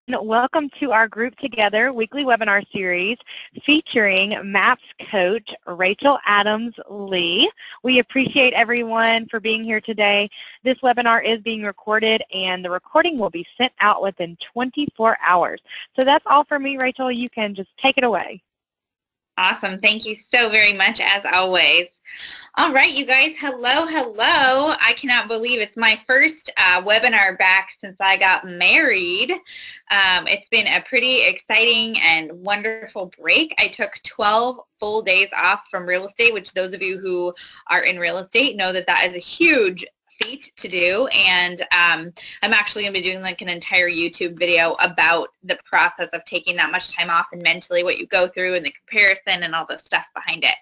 Welcome to our Group Together weekly webinar series featuring MAPS coach Rachel Adams-Lee. We appreciate everyone for being here today. This webinar is being recorded and the recording will be sent out within 24 hours. So that's all for me, Rachel. You can just take it away. Awesome. Thank you so very much, as always. All right, you guys, hello. I cannot believe it's my first webinar back since I got married. It's been a pretty exciting and wonderful break. I took 12 full days off from real estate, which those of you who are in real estate know that that is a huge feat to do, and I'm actually going to be doing like an entire YouTube video about the process of taking that much time off and mentally what you go through and the comparison and all the stuff behind it.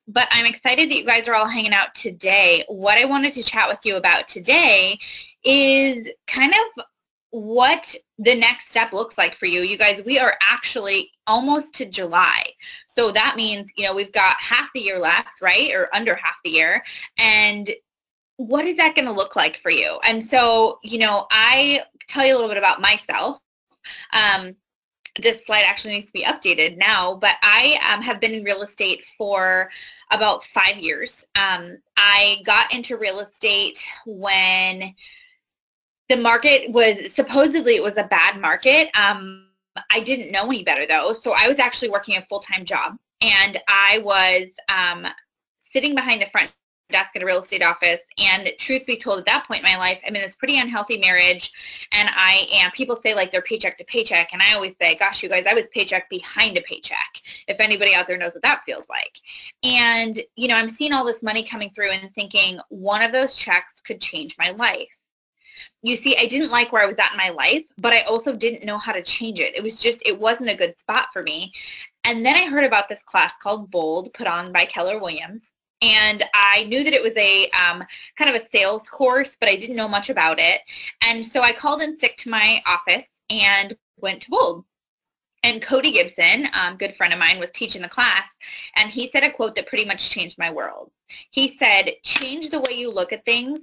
But I'm excited that you guys are all hanging out today. What I wanted to chat with you about today is kind of what the next step looks like for you. You guys, we are actually almost to July. So that means, you know, we've got half the year left, right? Or under half the year. And what is that going to look like for you? And so, you know, I tell you a little bit about myself. This slide actually needs to be updated now, but I have been in real estate for about 5 years. I got into real estate when the market was, supposedly it was a bad market. I didn't know any better though. So I was actually working a full-time job, and I was sitting behind the front desk at a real estate office, and truth be told, at that point in my life, I'm in this pretty unhealthy marriage, and people say like they're paycheck to paycheck, and I always say, gosh, you guys, I was paycheck behind a paycheck, if anybody out there knows what that feels like. And, you know, I'm seeing all this money coming through and thinking one of those checks could change my life. You see, I didn't like where I was at in my life, but I also didn't know how to change it. It was just, it wasn't a good spot for me. And then I heard about this class called Bold, put on by Keller Williams. And I knew that it was a kind of a sales course, but I didn't know much about it. And so I called in sick to my office and went to Bold. And Cody Gibson, a good friend of mine, was teaching the class, and he said a quote that pretty much changed my world. He said, change the way you look at things,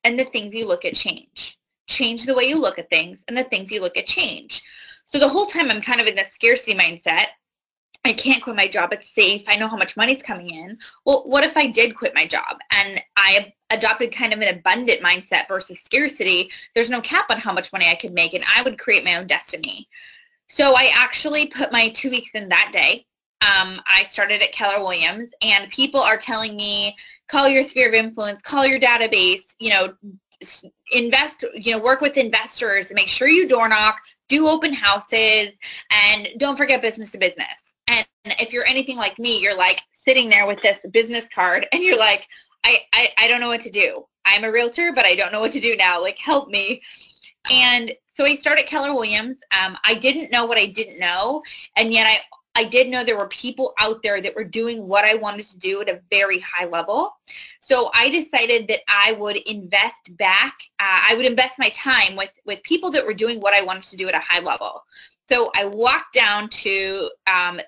and the things you look at change. Change the way you look at things, and the things you look at change. So the whole time I'm kind of in this scarcity mindset. I can't quit my job. It's safe. I know how much money's coming in. Well, what if I did quit my job and I adopted kind of an abundant mindset versus scarcity? There's no cap on how much money I could make, and I would create my own destiny. So I actually put my 2 weeks in that day. I started at Keller Williams, and people are telling me, call your sphere of influence, call your database, you know, invest, you know, work with investors, make sure you door knock, do open houses, and don't forget business to business. And if you're anything like me, you're like sitting there with this business card and you're like, I don't know what to do. I'm a realtor, but I don't know what to do now. Like, help me. And so I started Keller Williams. I didn't know what I didn't know. And yet I did know there were people out there that were doing what I wanted to do at a very high level. So I decided that I would invest back. I would invest my time with people that were doing what I wanted to do at a high level. So I walked down to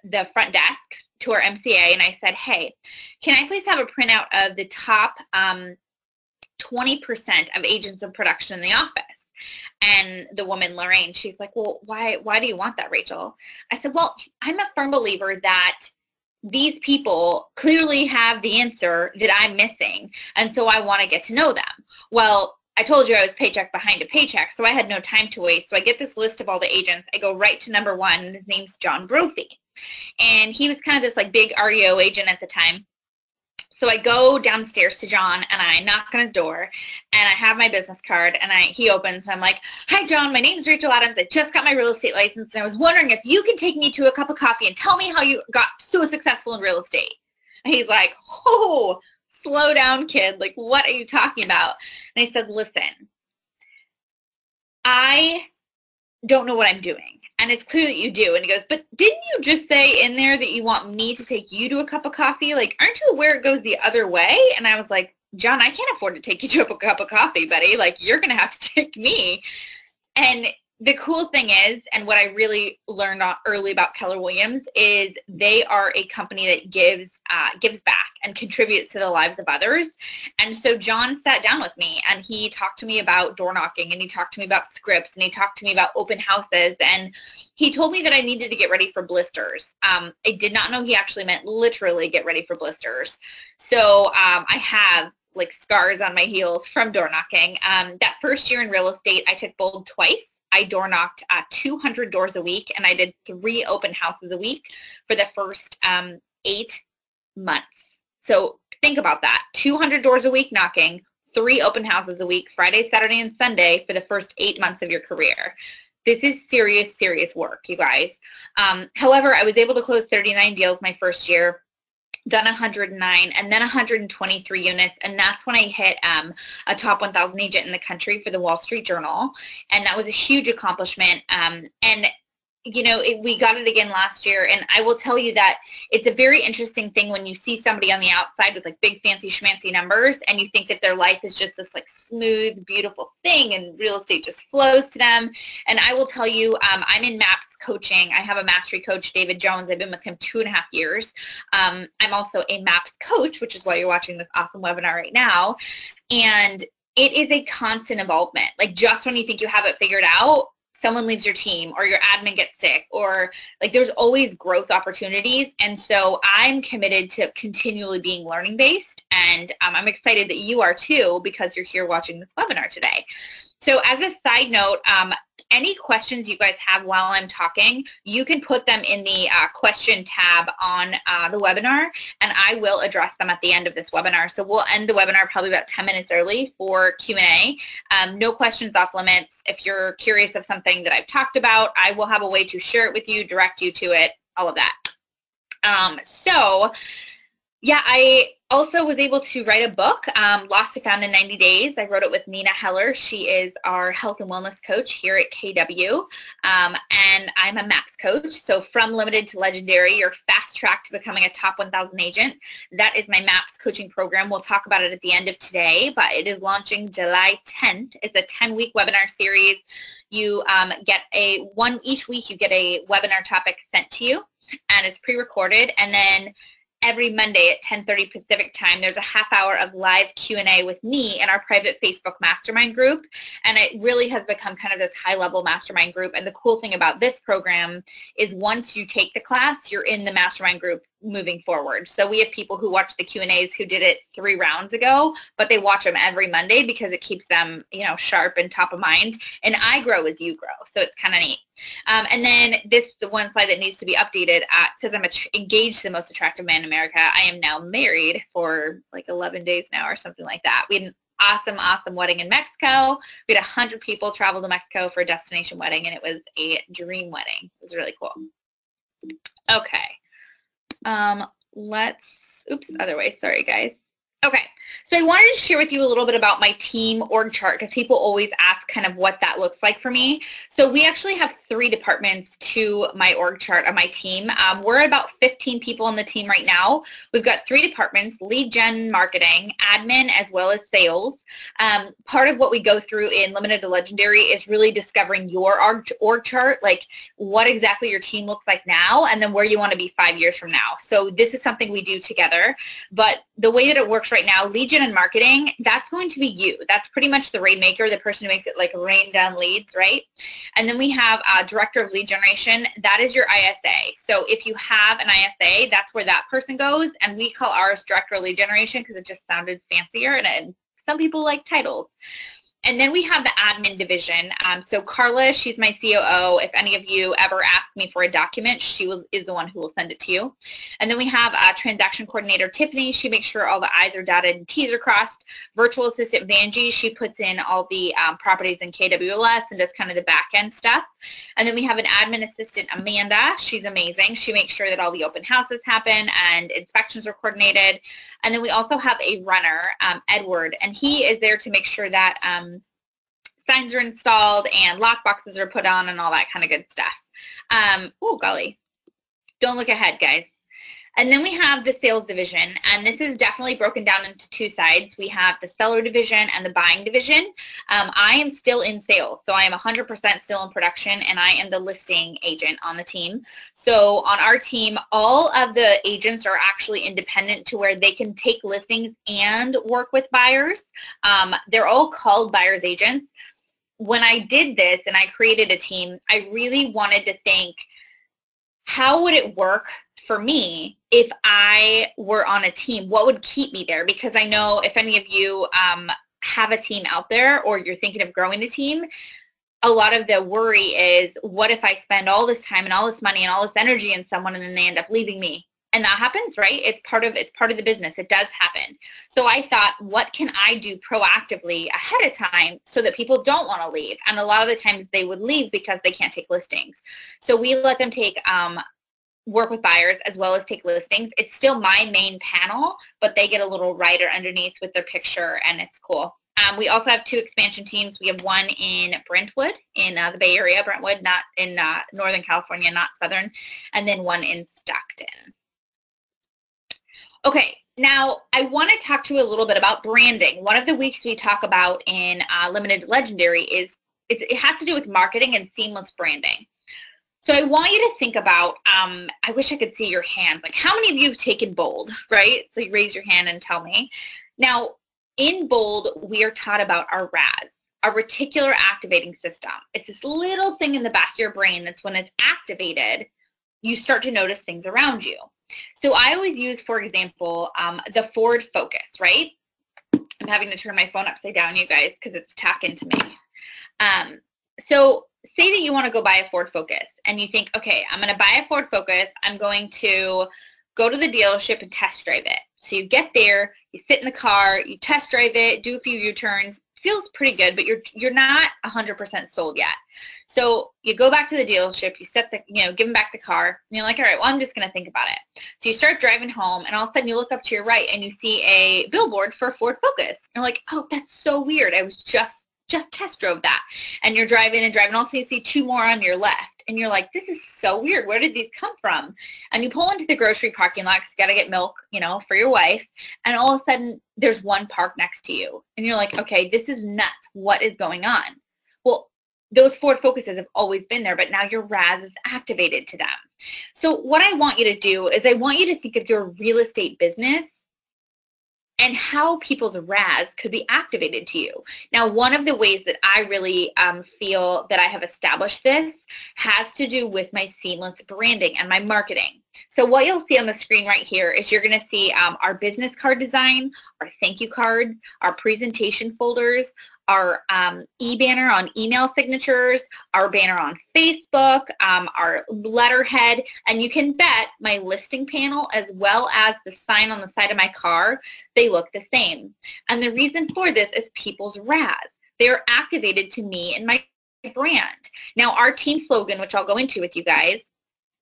the front desk to our MCA, and I said, hey, can I please have a printout of the top 20% of agents of production in the office? And the woman, Lorraine, she's like, well, why do you want that, Rachel? I said, well, I'm a firm believer that these people clearly have the answer that I'm missing, and so I want to get to know them. Well, I told you I was paycheck behind a paycheck, so I had no time to waste. So I get this list of all the agents. I go right to number one, and his name's John Brophy. And he was kind of this like big REO agent at the time. So I go downstairs to John, and I knock on his door, and I have my business card, and he opens, and I'm like, hi, John, my name's Rachel Adams. I just got my real estate license, and I was wondering if you can take me to a cup of coffee and tell me how you got so successful in real estate. And he's like, oh, slow down, kid. Like, what are you talking about? And I said, listen, I don't know what I'm doing. And it's clear that you do. And he goes, but didn't you just say in there that you want me to take you to a cup of coffee? Like, aren't you aware it goes the other way? And I was like, John, I can't afford to take you to a cup of coffee, buddy. Like, you're going to have to take me. And the cool thing is, and what I really learned early about Keller Williams, is they are a company that gives back and contributes to the lives of others. And so John sat down with me and he talked to me about door knocking, and he talked to me about scripts, and he talked to me about open houses, and he told me that I needed to get ready for blisters. I did not know he actually meant literally get ready for blisters. So I have like scars on my heels from door knocking. That first year in real estate, I took bold twice. I door knocked 200 doors a week, and I did 3 open houses a week for the first 8 months. So think about that. 200 doors a week knocking, 3 open houses a week, Friday, Saturday, and Sunday for the first 8 months of your career. This is serious, serious work, you guys. However, I was able to close 39 deals my first year, done 109, and then 123 units, and that's when I hit a top 1,000 agent in the country for the Wall Street Journal, and that was a huge accomplishment. And you know, we got it again last year, and I will tell you that it's a very interesting thing when you see somebody on the outside with like big fancy schmancy numbers, and you think that their life is just this like smooth, beautiful thing, and real estate just flows to them. And I will tell you, I'm in MAPS coaching. I have a mastery coach, David Jones. I've been with him 2.5 years. I'm also a MAPS coach, which is why you're watching this awesome webinar right now. And it is a constant involvement. Like, just when you think you have it figured out, someone leaves your team, or your admin gets sick, or like there's always growth opportunities. And so I'm committed to continually being learning based, and I'm excited that you are too, because you're here watching this webinar today. So as a side note, any questions you guys have while I'm talking, you can put them in the question tab on the webinar, and I will address them at the end of this webinar. So we'll end the webinar probably about 10 minutes early for Q&A. No questions off limits. If you're curious of something that I've talked about, I will have a way to share it with you, direct you to it, all of that. Yeah, I also was able to write a book, Lost to Found in 90 Days. I wrote it with Nina Heller. She is our health and wellness coach here at KW, and I'm a MAPS coach. So from limited to legendary, you're fast track to becoming a top 1,000 agent. That is my MAPS coaching program. We'll talk about it at the end of today, but it is launching July 10th. It's a 10-week webinar series. You get each week you get a webinar topic sent to you, and it's pre-recorded, and then every Monday at 10:30 Pacific time, there's a half hour of live Q&A with me in our private Facebook mastermind group. And it really has become kind of this high-level mastermind group. And the cool thing about this program is once you take the class, you're in the mastermind group moving forward. So we have people who watch the Q&As who did it 3 rounds ago, but they watch them every Monday because it keeps them, you know, sharp and top of mind. And I grow as you grow. So it's kind of neat. And then the one slide that needs to be updated says I'm engaged to the most attractive man in America. I am now married for like 11 days now or something like that. We had an awesome, awesome wedding in Mexico. We had 100 people travel to Mexico for a destination wedding, and it was a dream wedding. It was really cool. Okay. Other way. Sorry, guys. Okay. So I wanted to share with you a little bit about my team org chart, because people always ask kind of what that looks like for me. So we actually have 3 departments to my org chart of my team. We're about 15 people on the team right now. We've got 3 departments: lead gen, marketing, admin, as well as sales. Part of what we go through in Limited to Legendary is really discovering your org chart, like what exactly your team looks like now, and then where you want to be 5 years from now. So this is something we do together. But the way that it works right now, lead gen and marketing, that's going to be you. That's pretty much the rainmaker, the person who makes it like rain down leads, right? And then we have a director of lead generation. That is your ISA. So if you have an ISA, that's where that person goes. And we call ours director of lead generation because it just sounded fancier, and some people like titles. And then we have the admin division. So Carla, she's my COO. If any of you ever ask me for a document, she is the one who will send it to you. And then we have a transaction coordinator, Tiffany. She makes sure all the I's are dotted and T's are crossed. Virtual assistant, Vanjie. She puts in all the properties in KWLS and does kind of the back end stuff. And then we have an admin assistant, Amanda. She's amazing. She makes sure that all the open houses happen and inspections are coordinated. And then we also have a runner, Edward, and he is there to make sure that signs are installed and lock boxes are put on and all that kind of good stuff. Oh, golly. Don't look ahead, guys. And then we have the sales division, and this is definitely broken down into two sides. We have the seller division and the buying division. I am still in sales, so I am 100% still in production, and I am the listing agent on the team. So on our team, all of the agents are actually independent to where they can take listings and work with buyers. They're all called buyer's agents. When I did this and I created a team, I really wanted to think, how would it work for me if I were on a team? What would keep me there? Because I know if any of you have a team out there or you're thinking of growing a team, a lot of the worry is, what if I spend all this time and all this money and all this energy in someone and then they end up leaving me? And that happens, right? It's part of the business. It does happen. So I thought, what can I do proactively ahead of time so that people don't want to leave? And a lot of the times they would leave because they can't take listings. So we let them take work with buyers as well as take listings. It's still my main panel, but they get a little writer underneath with their picture, and it's cool. We also have two expansion teams. We have one in Brentwood, in the Bay Area, Brentwood, not in Northern California, not Southern, and then one in Stockton. Okay, now I want to talk to you a little bit about branding. One of the weeks we talk about in Limited Legendary is it has to do with marketing and seamless branding. So I want you to think about, I wish I could see your hand. Like, how many of you have taken BOLD, right? So you raise your hand and tell me. Now, in BOLD, we are taught about our RAS, our reticular activating system. It's this little thing in the back of your brain that's when it's activated, you start to notice things around you. So I always use, for example, the forward focus, right? I'm having to turn my phone upside down, you guys, because it's talking to me. So say that you want to go buy a Ford Focus and you think, okay, I'm going to buy a Ford Focus. I'm going to go to the dealership and test drive it. So you get there, you sit in the car, you test drive it, do a few U-turns. Feels pretty good, but you're not 100% sold yet. So you go back to the dealership, you set the, give them back the car, and you're like, all right, well, I'm just going to think about it. So you start driving home, and all of a sudden you look up to your right, and you see a billboard for a Ford Focus. You're like, oh, that's so weird. I was just test drove that. And you're driving and driving. Also, you see two more on your left, and you're like, this is so weird. Where did these come from? And you pull into the grocery parking lot because you got to get milk, for your wife. And all of a sudden, there's one parked next to you. And you're like, okay, this is nuts. What is going on? Well, those Ford Focuses have always been there, but now your RAS is activated to them. So what I want you to do is I want you to think of your real estate business and how people's RAS could be activated to you. Now, one of the ways that I really feel that I have established this has to do with my seamless branding and my marketing. So what you'll see on the screen right here is you're going to see our business card design, our thank you cards, our presentation folders, our e-banner on email signatures, our banner on Facebook, our letterhead, and you can bet my listing panel as well as the sign on the side of my car, they look the same. And the reason for this is people's RAS. They're activated to me and my brand. Now, our team slogan, which I'll go into with you guys,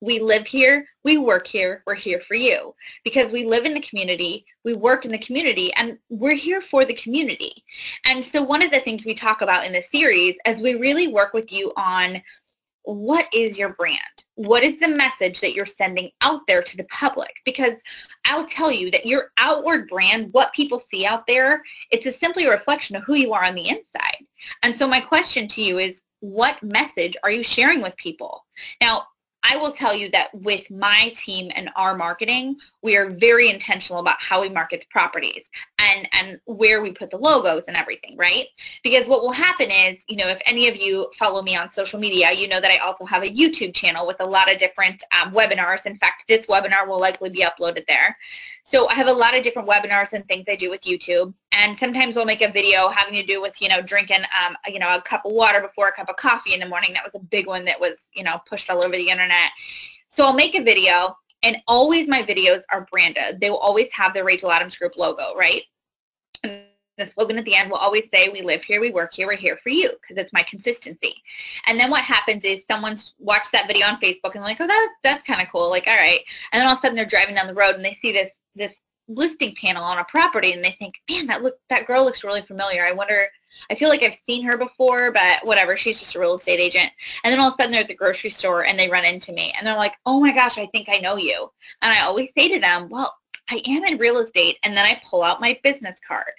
we live here, we work here, we're here for you. Because we live in the community, we work in the community, and we're here for the community. And so one of the things we talk about in this series is we really work with you on what is your brand? What is the message that you're sending out there to the public? Because I'll tell you that your outward brand, what people see out there, it's simply a reflection of who you are on the inside. And so my question to you is, what message are you sharing with people? Now, I will tell you that with my team and our marketing, we are very intentional about how we market the properties and where we put the logos and everything, right? Because what will happen is, if any of you follow me on social media, you know that I also have a YouTube channel with a lot of different webinars. In fact, this webinar will likely be uploaded there. So I have a lot of different webinars and things I do with YouTube. And sometimes we'll make a video having to do with, drinking, a cup of water before a cup of coffee in the morning. That was a big one that was, pushed all over the internet. So I'll make a video, and always my videos are branded. They will always have the Rachel Adams Group logo, right? And the slogan at the end will always say, we live here, we work here, we're here for you, because it's my consistency. And then what happens is someone's watched that video on Facebook and like, oh, that's kind of cool. Like, all right. And then all of a sudden they're driving down the road and they see this listing panel on a property and they think, man, that girl looks really familiar. I feel like I've seen her before, but whatever, she's just a real estate agent. And then all of a sudden they're at the grocery store and they run into me and they're like, oh my gosh, I think I know you. And I always say to them, well, I am in real estate. And then I pull out my business card.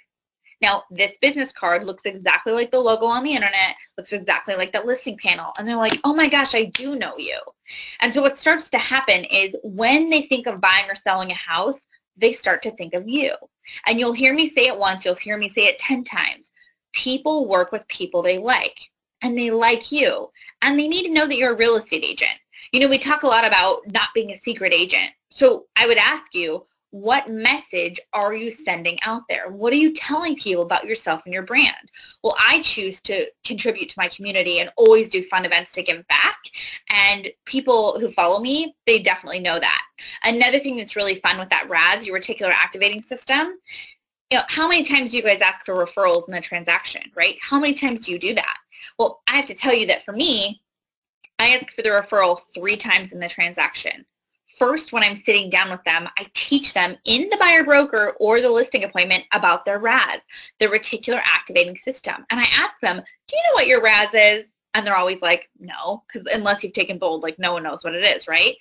Now, this business card looks exactly like the logo on the internet, looks exactly like that listing panel. And they're like, oh my gosh, I do know you. And so what starts to happen is when they think of buying or selling a house, they start to think of you. And you'll hear me say it once, you'll hear me say it 10 times. People work with people they like, and they like you. And they need to know that you're a real estate agent. You know, we talk a lot about not being a secret agent. So I would ask you, what message are you sending out there? What are you telling people about yourself and your brand? Well, I choose to contribute to my community and always do fun events to give back. And people who follow me, they definitely know that. Another thing that's really fun with that RAS, your reticular activating system, you know, how many times do you guys ask for referrals in the transaction, right? How many times do you do that? Well, I have to tell you that for me, I ask for the referral 3 times in the transaction. First, when I'm sitting down with them, I teach them in the buyer broker or the listing appointment about their RAS, the reticular activating system. And I ask them, do you know what your RAS is? And they're always like, no, because unless you've taken bold, like no one knows what it is, right?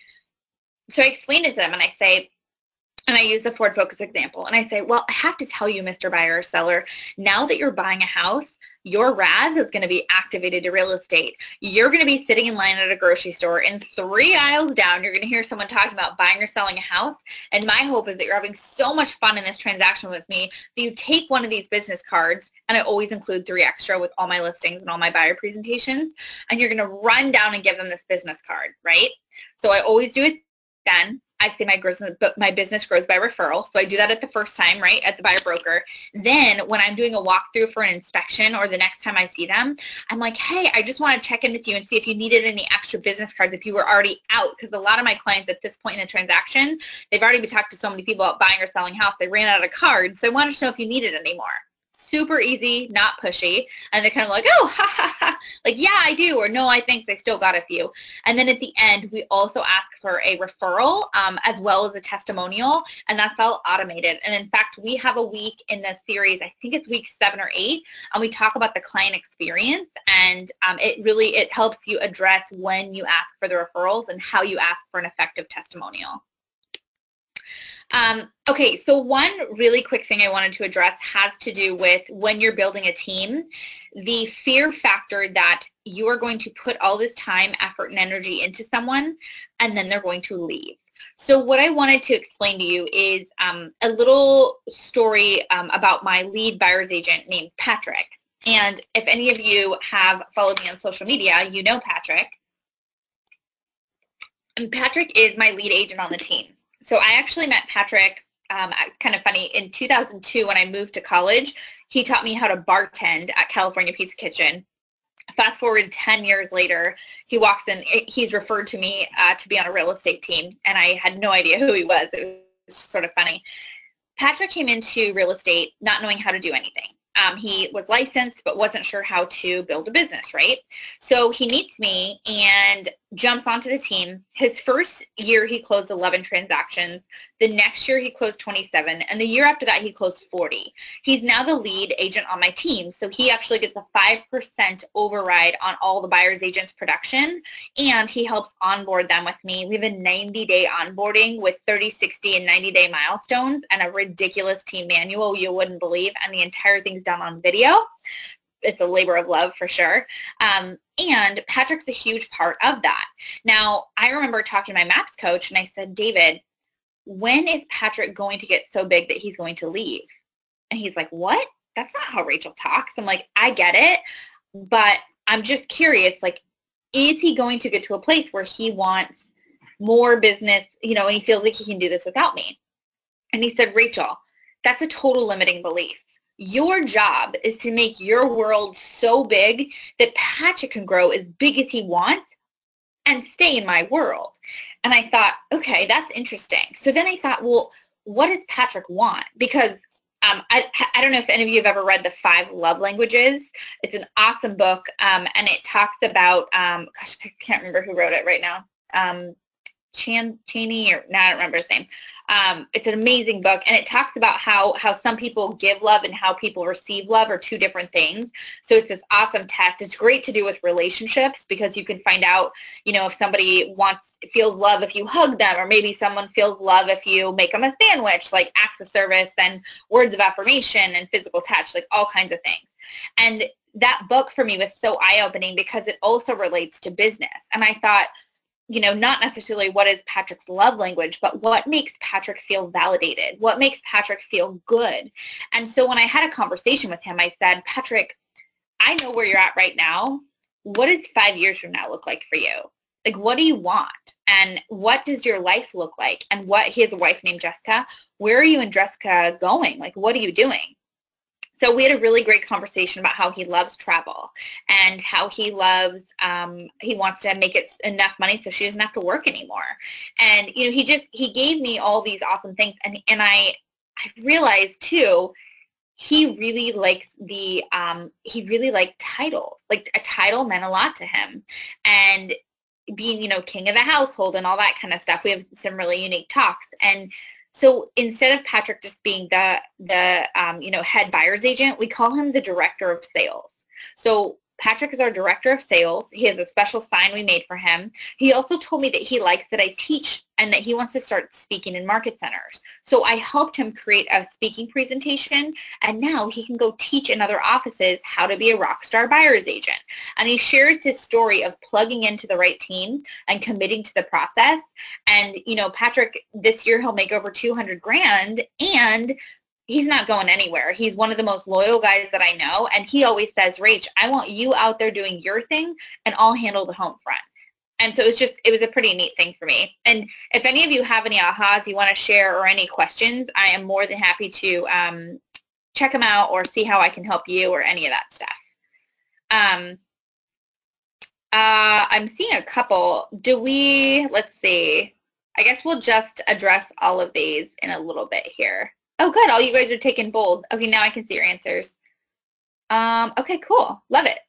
So I explain it to them and I say, and I use the Ford Focus example, and I say, well, I have to tell you, Mr. Buyer or Seller, now that you're buying a house, your RAS is going to be activated to real estate. You're going to be sitting in line at a grocery store, and 3 aisles down, you're going to hear someone talking about buying or selling a house. And my hope is that you're having so much fun in this transaction with me that you take one of these business cards, and I always include 3 extra with all my listings and all my buyer presentations, and you're going to run down and give them this business card, right? So I always do it then. I say my business grows by referral. So I do that at the first time, right, at the buyer broker. Then when I'm doing a walkthrough for an inspection or the next time I see them, I'm like, hey, I just want to check in with you and see if you needed any extra business cards if you were already out. Because a lot of my clients at this point in the transaction, they've already been talking to so many people about buying or selling house, they ran out of cards. So I wanted to know if you needed any more. Super easy, not pushy. And they're kind of like, oh, ha, ha, ha. Like, yeah, I do. Or no, I think I still got a few. And then at the end, we also ask for a referral as well as a testimonial. And that's all automated. And in fact, we have a week in the series, I think it's week 7 or 8, and we talk about the client experience. And it helps you address when you ask for the referrals and how you ask for an effective testimonial. Okay, so one really quick thing I wanted to address has to do with when you're building a team, the fear factor that you are going to put all this time, effort, and energy into someone, and then they're going to leave. So what I wanted to explain to you is a little story about my lead buyer's agent named Patrick. And if any of you have followed me on social media, you know Patrick. And Patrick is my lead agent on the team. So I actually met Patrick, kind of funny, in 2002 when I moved to college. He taught me how to bartend at California Pizza Kitchen. Fast forward 10 years later, he walks in, he's referred to me to be on a real estate team, and I had no idea who he was. It was just sort of funny. Patrick came into real estate not knowing how to do anything. He was licensed but wasn't sure how to build a business, right? So he meets me and jumps onto the team. His first year, he closed 11 transactions. The next year, he closed 27. And the year after that, he closed 40. He's now the lead agent on my team. So he actually gets a 5% override on all the buyer's agents' production. And he helps onboard them with me. We have a 90-day onboarding with 30, 60, and 90-day milestones and a ridiculous team manual you wouldn't believe. And the entire thing's done on video. It's a labor of love for sure. And Patrick's a huge part of that. Now, I remember talking to my MAPS coach and I said, David, when is Patrick going to get so big that he's going to leave? And he's like, what? That's not how Rachel talks. I'm like, I get it, but I'm just curious, like, is he going to get to a place where he wants more business, you know, and he feels like he can do this without me? And he said, Rachel, that's a total limiting belief. Your job is to make your world so big that Patrick can grow as big as he wants and stay in my world. And I thought, okay, that's interesting. So then I thought, well, what does Patrick want? Because I don't know if any of you have ever read The 5 Love Languages. It's an awesome book, and it talks about, gosh, I can't remember who wrote it right now. Chaney, or no, I don't remember his name. It's an amazing book, and it talks about how some people give love and how people receive love are two different things. So it's this awesome test. It's great to do with relationships because you can find out, if somebody feels love if you hug them, or maybe someone feels love if you make them a sandwich, like acts of service and words of affirmation and physical touch, like all kinds of things. And that book for me was so eye-opening because it also relates to business. And I thought, not necessarily what is Patrick's love language, but what makes Patrick feel validated? What makes Patrick feel good? And so when I had a conversation with him, I said, Patrick, I know where you're at right now. What does 5 years from now look like for you? Like, what do you want? And what does your life look like? And he has a wife named Jessica. Where are you and Jessica going? Like, what are you doing? So we had a really great conversation about how he loves travel and how he loves, he wants to make it enough money so she doesn't have to work anymore. And, he gave me all these awesome things. And I realized too, he really likes he really liked titles. Like, a title meant a lot to him. And being, king of the household and all that kind of stuff, we have some really unique talks. And so instead of Patrick just being the head buyer's agent, we call him the director of sales. So Patrick is our director of sales. He has a special sign we made for him. He also told me that he likes that I teach and that he wants to start speaking in market centers. So I helped him create a speaking presentation, and now he can go teach in other offices how to be a rock star buyer's agent. And he shares his story of plugging into the right team and committing to the process. And, Patrick, this year he'll make over 200 grand, and he's not going anywhere. He's one of the most loyal guys that I know. And he always says, Rach, I want you out there doing your thing and I'll handle the home front. And so it was a pretty neat thing for me. And if any of you have any ahas you want to share or any questions, I am more than happy to check them out or see how I can help you or any of that stuff. I'm seeing a couple. Let's see. I guess we'll just address all of these in a little bit here. Oh, good. All you guys are taking bold. Okay, now I can see your answers. Okay, cool. Love it.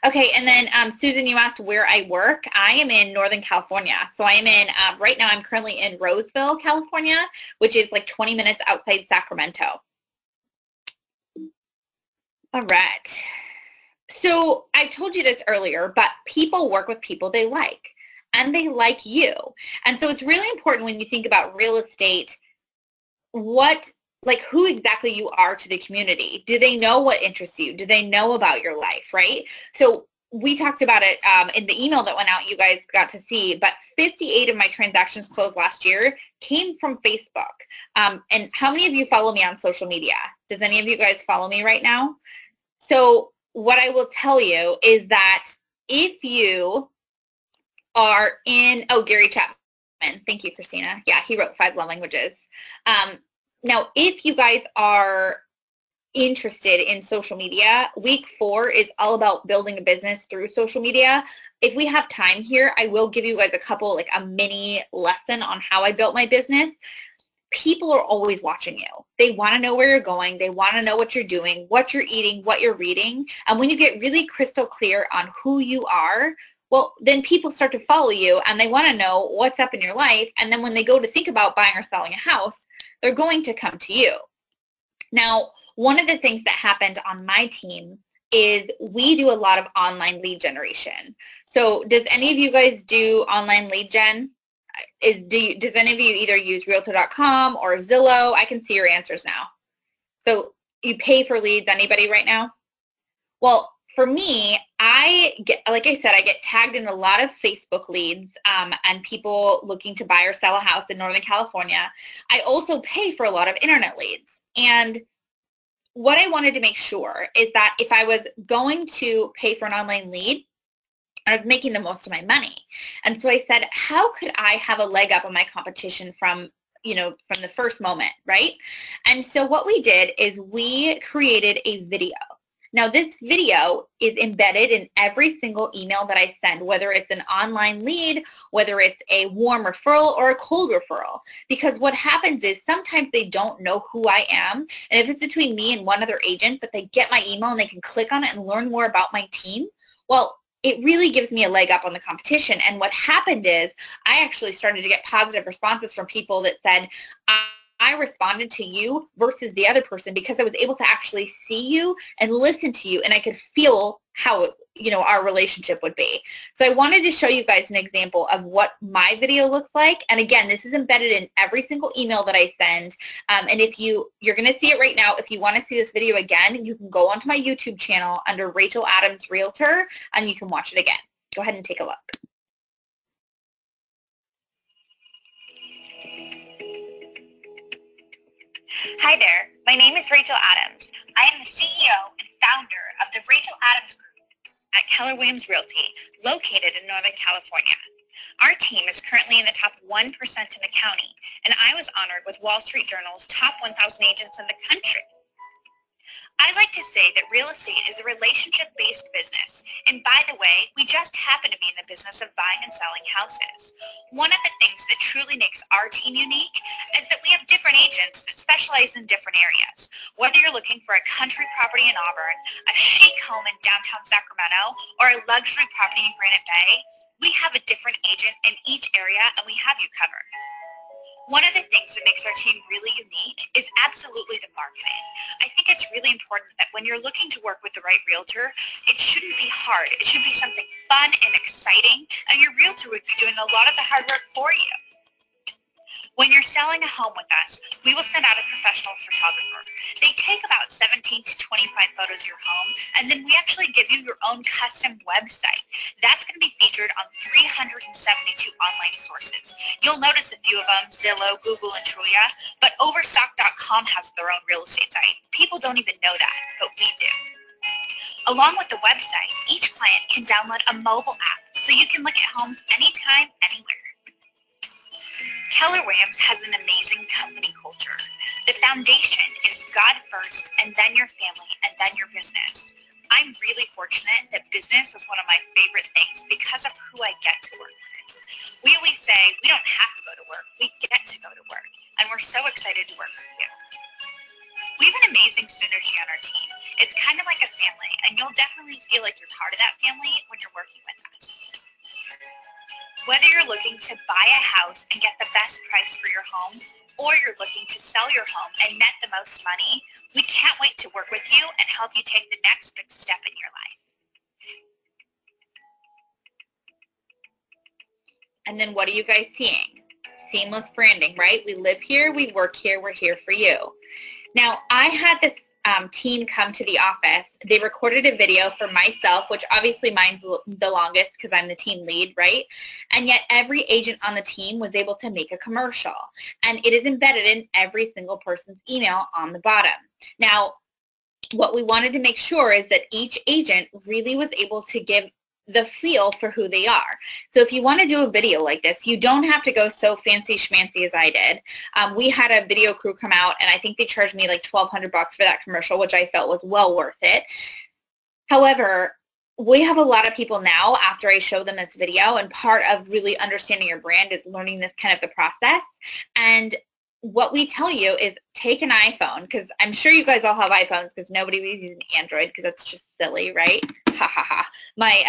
Okay, and then Susan, you asked where I work. I am in Northern California. So I am in, right now I'm currently in Roseville, California, which is like 20 minutes outside Sacramento. All right. So I told you this earlier, but people work with people they like, and they like you. And so it's really important when you think about real estate, who exactly you are to the community. Do they know what interests you? Do they know about your life, right? So we talked about it in the email that went out, you guys got to see, but 58 of my transactions closed last year came from Facebook. And how many of you follow me on social media? Does any of you guys follow me right now? So what I will tell you is that if you are Gary Chapman, thank you, Christina. Yeah, he wrote 5 love languages. Now, if you guys are interested in social media, week 4 is all about building a business through social media. If we have time here, I will give you guys a mini lesson on how I built my business. People are always watching you. They want to know where you're going. They want to know what you're doing, what you're eating, what you're reading. And when you get really crystal clear on who you are, well, then people start to follow you and they want to know what's up in your life. And then when they go to think about buying or selling a house, they're going to come to you. Now, one of the things that happened on my team is we do a lot of online lead generation. So does any of you guys do online lead gen? Does any of you either use Realtor.com or Zillow? I can see your answers now. So you pay for leads, anybody right now? Well, for me, I get tagged in a lot of Facebook leads and people looking to buy or sell a house in Northern California. I also pay for a lot of internet leads. And what I wanted to make sure is that if I was going to pay for an online lead, I was making the most of my money. And so I said, how could I have a leg up on my competition from the first moment, right? And so what we did is we created a video. Now, this video is embedded in every single email that I send, whether it's an online lead, whether it's a warm referral or a cold referral. Because what happens is sometimes they don't know who I am. And if it's between me and one other agent, but they get my email and they can click on it and learn more about my team, well, it really gives me a leg up on the competition. And what happened is I actually started to get positive responses from people that said, I responded to you versus the other person because I was able to actually see you and listen to you, and I could feel how, you know, our relationship would be. So I wanted to show you guys an example of what my video looks like. And again, this is embedded in every single email that I send. And if you're going to see it right now, if you want to see this video again, you can go onto my YouTube channel under Rachel Adams Realtor, and you can watch it again. Go ahead and take a look. Hi there, my name is Rachel Adams. I am the CEO and founder of the Rachel Adams Group at Keller Williams Realty, located in Northern California. Our team is currently in the top 1% in the county, and I was honored with Wall Street Journal's top 1,000 agents in the country. I like to say that real estate is a relationship-based business, and by the way, we just happen to be in the business of buying and selling houses. One of the things that truly makes our team unique is that we have different agents that specialize in different areas. Whether you're looking for a country property in Auburn, a chic home in downtown Sacramento, or a luxury property in Granite Bay, we have a different agent in each area, and we have you covered. One of the things that makes our team really unique is absolutely the marketing. I think it's really important that when you're looking to work with the right realtor, it shouldn't be hard. It should be something fun and exciting, and your realtor would be doing a lot of the hard work for you. When you're selling a home with us, we will send out a professional photographer. They take about 17 to 25 photos of your home, and then we actually give you your own custom website. That's going to be featured on 372 online sources. You'll notice a few of them, Zillow, Google, and Trulia, but Overstock.com has their own real estate site. People don't even know that, but we do. Along with the website, each client can download a mobile app so you can look at homes anytime, anywhere. Keller Williams has an amazing company culture. The foundation is God first, and then your family, and then your business. I'm really fortunate that business is one of my favorite things because of who I get to work with. We always say we don't have to go to work, we get to go to work, and we're so excited to work with you. We have an amazing synergy on our team. It's kind of like a family, and you'll definitely feel like you're part of that family when you're working with us. Whether you're looking to buy a house and get the best price for your home, or you're looking to sell your home and net the most money, we can't wait to work with you and help you take the next big step in your life. And then what are you guys seeing? Seamless branding, right? We live here, we work here, we're here for you. Now, I had this team come to the office. They recorded a video for myself, which obviously mine's the longest because I'm the team lead, right? And yet every agent on the team was able to make a commercial. And it is embedded in every single person's email on the bottom. Now, what we wanted to make sure is that each agent really was able to give the feel for who they are. So if you want to do a video like this, you don't have to go so fancy schmancy as I did. We had a video crew come out, and I think they charged me like $1,200 for that commercial, which I felt was well worth it. However, we have a lot of people now after I show them this video, and part of really understanding your brand is learning this kind of the process. And what we tell you is take an iPhone, because I'm sure you guys all have iPhones because nobody uses an Android because that's just silly, right? Ha ha ha. My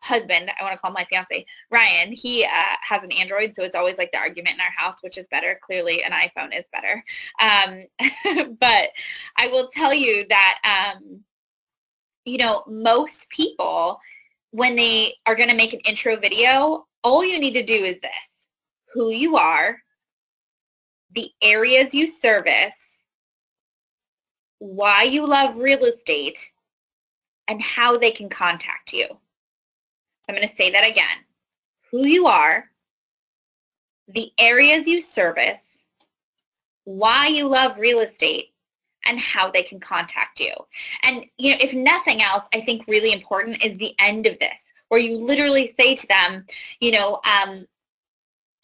husband, I want to call my fiance, Ryan, he has an Android, so it's always like the argument in our house, which is better. Clearly, an iPhone is better. But I will tell you that, you know, most people, when they are going to make an intro video, all you need to do is this: who you are, the areas you service, why you love real estate, and how they can contact you. So I'm going to say that again. Who you are, the areas you service, why you love real estate, and how they can contact you. And, you know, if nothing else, I think really important is the end of this, where you literally say to them, you know,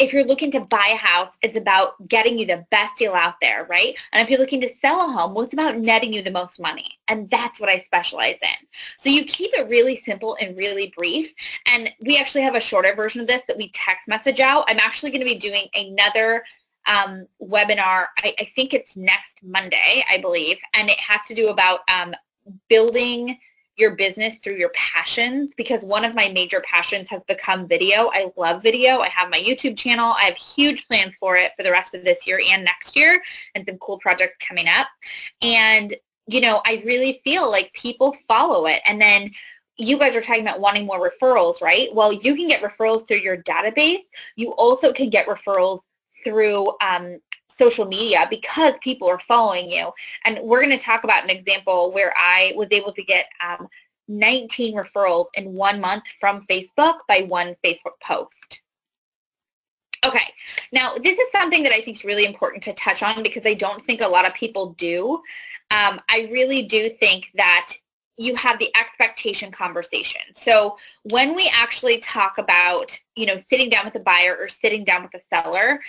if you're looking to buy a house, it's about getting you the best deal out there, right? And if you're looking to sell a home, well, it's about netting you the most money. And that's what I specialize in. So you keep it really simple and really brief. And we actually have a shorter version of this that we text message out. I'm actually going to be doing another webinar. I think it's next Monday, I believe. And it has to do about building your business through your passions, because one of my major passions has become video. I love video. I have my YouTube channel. I have huge plans for it for the rest of this year and next year, and some cool projects coming up. And, you know, I really feel like people follow it. And then you guys are talking about wanting more referrals, right? Well, you can get referrals through your database. You also can get referrals through social media because people are following you. And we're going to talk about an example where I was able to get 19 referrals in 1 month from Facebook by one Facebook post. Okay, now this is something that I think is really important to touch on because I don't think a lot of people do. I really do think that you have the expectation conversation. So when we actually talk about, you know, sitting down with a buyer or sitting down with a seller,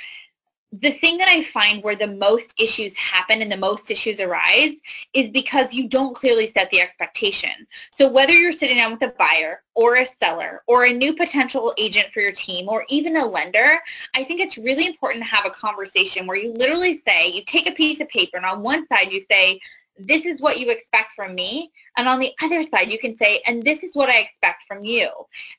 the thing that I find where the most issues happen and the most issues arise is because you don't clearly set the expectation. So whether you're sitting down with a buyer or a seller or a new potential agent for your team or even a lender, I think it's really important to have a conversation where you literally say, you take a piece of paper and on one side you say, this is what you expect from me. And on the other side, you can say, and this is what I expect from you.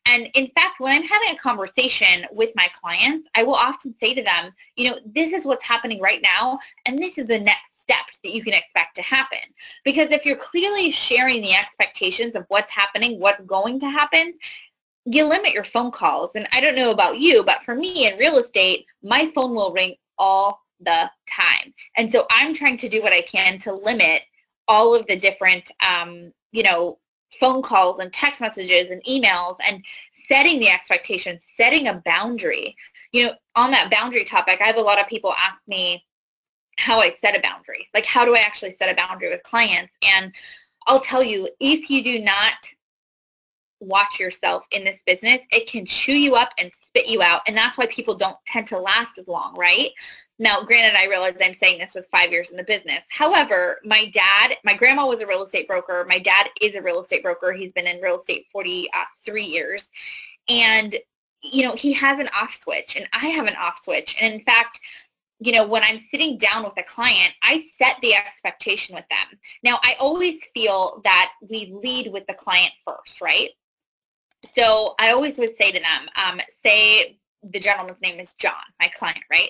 And in fact, when I'm having a conversation with my clients, I will often say to them, you know, this is what's happening right now, and this is the next step that you can expect to happen. Because if you're clearly sharing the expectations of what's happening, what's going to happen, you limit your phone calls. And I don't know about you, but for me in real estate, my phone will ring all the time. And so I'm trying to do what I can to limit all of the different, you know, phone calls and text messages and emails and setting the expectations, setting a boundary. You know, on that boundary topic, I have a lot of people ask me how I set a boundary. Like, how do I actually set a boundary with clients? And I'll tell you, if you do not watch yourself in this business, it can chew you up and spit you out. And that's why people don't tend to last as long, right? Now, granted, I realize I'm saying this with 5 years in the business. However, my grandma was a real estate broker. My dad is a real estate broker. He's been in real estate 43 years. And, you know, he has an off switch and I have an off switch. And in fact, you know, when I'm sitting down with a client, I set the expectation with them. Now, I always feel that we lead with the client first, right? So I always would say to them, say the gentleman's name is John, my client, right?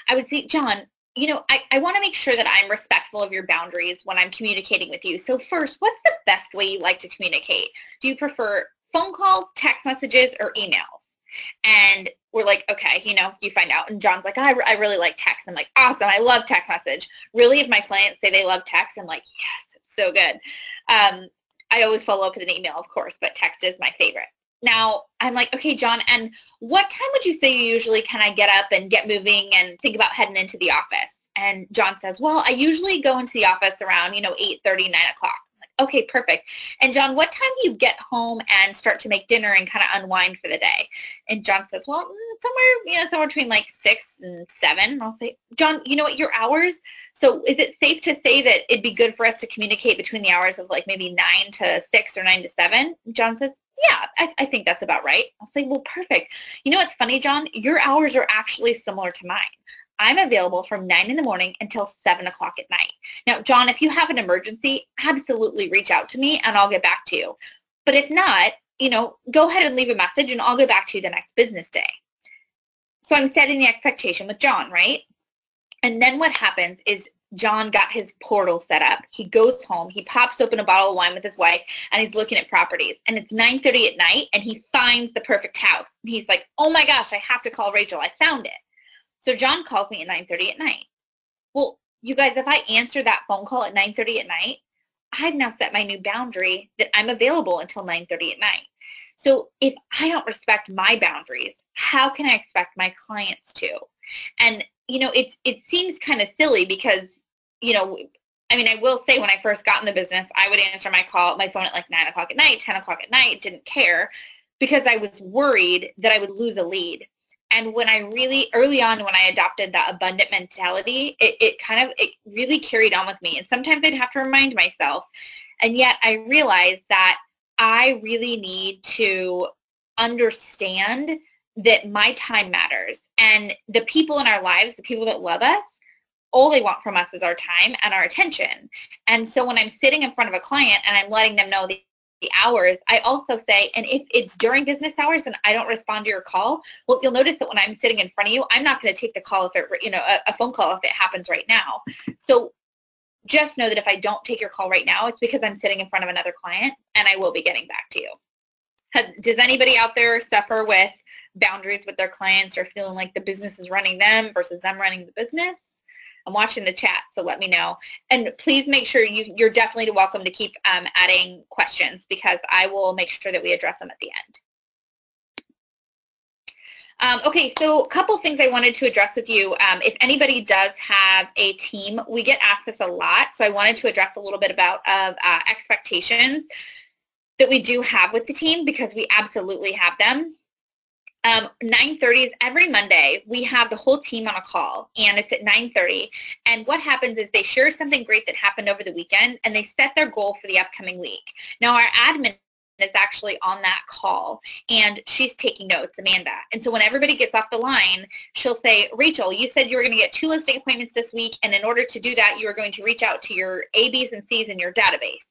I would say, John, you know, I want to make sure that I'm respectful of your boundaries when I'm communicating with you. So first, what's the best way you like to communicate? Do you prefer phone calls, text messages, or emails? And we're like, okay, you know, you find out. And John's like, I really like text. I'm like, awesome, I love text message. Really, if my clients say they love text, I'm like, yes, it's so good. I always follow up with an email, of course, but text is my favorite. Now, I'm like, okay, John, and what time would you say you usually kind of get up and get moving and think about heading into the office? And John says, well, I usually go into the office around, you know, 8:30, 9 o'clock. I'm like, okay, perfect. And John, what time do you get home and start to make dinner and kind of unwind for the day? And John says, well, somewhere between like 6 and 7. And I'll say, John, you know what, your hours? So is it safe to say that it'd be good for us to communicate between the hours of like maybe 9 to 6 or 9 to 7? John says, yeah, I think that's about right. I'll say, well, perfect. You know what's funny, John? Your hours are actually similar to mine. I'm available from 9 in the morning until 7 o'clock at night. Now, John, if you have an emergency, absolutely reach out to me and I'll get back to you. But if not, you know, go ahead and leave a message and I'll get back to you the next business day. So I'm setting the expectation with John, right? And then what happens is John got his portal set up. He goes home, he pops open a bottle of wine with his wife, and he's looking at properties. And it's 9:30 at night, and he finds the perfect house. And he's like, oh my gosh, I have to call Rachel. I found it. So John calls me at 9:30 at night. Well, you guys, if I answer that phone call at 9:30 at night, I've now set my new boundary that I'm available until 9:30 at night. So if I don't respect my boundaries, how can I expect my clients to? And, you know, it seems kind of silly because, you know, I mean, I will say when I first got in the business, I would answer my phone at like 9 o'clock at night, 10 o'clock at night, didn't care because I was worried that I would lose a lead. And when I really, early on when I adopted that abundant mentality, it really carried on with me. And sometimes I'd have to remind myself. And yet I realized that I really need to understand that my time matters. And the people in our lives, the people that love us, all they want from us is our time and our attention. And so when I'm sitting in front of a client and I'm letting them know the hours, I also say, and if it's during business hours and I don't respond to your call, well, you'll notice that when I'm sitting in front of you, I'm not going to take the call if it, a phone call if it happens right now. So just know that if I don't take your call right now, it's because I'm sitting in front of another client and I will be getting back to you. Does anybody out there suffer with boundaries with their clients or feeling like the business is running them versus them running the business? I'm watching the chat, so let me know. And please make sure you're definitely welcome to keep adding questions, because I will make sure that we address them at the end. Okay, so a couple things I wanted to address with you. If anybody does have a team, we get asked this a lot, so I wanted to address a little bit about expectations that we do have with the team, because we absolutely have them. 9:30 is every Monday. We have the whole team on a call, and it's at 9:30. And what happens is they share something great that happened over the weekend, and they set their goal for the upcoming week. Now, our admin is actually on that call, and she's taking notes, Amanda. And so when everybody gets off the line, she'll say, Rachel, you said you were going to get 2 listing appointments this week, and in order to do that, you are going to reach out to your A, B's, and C's in your database.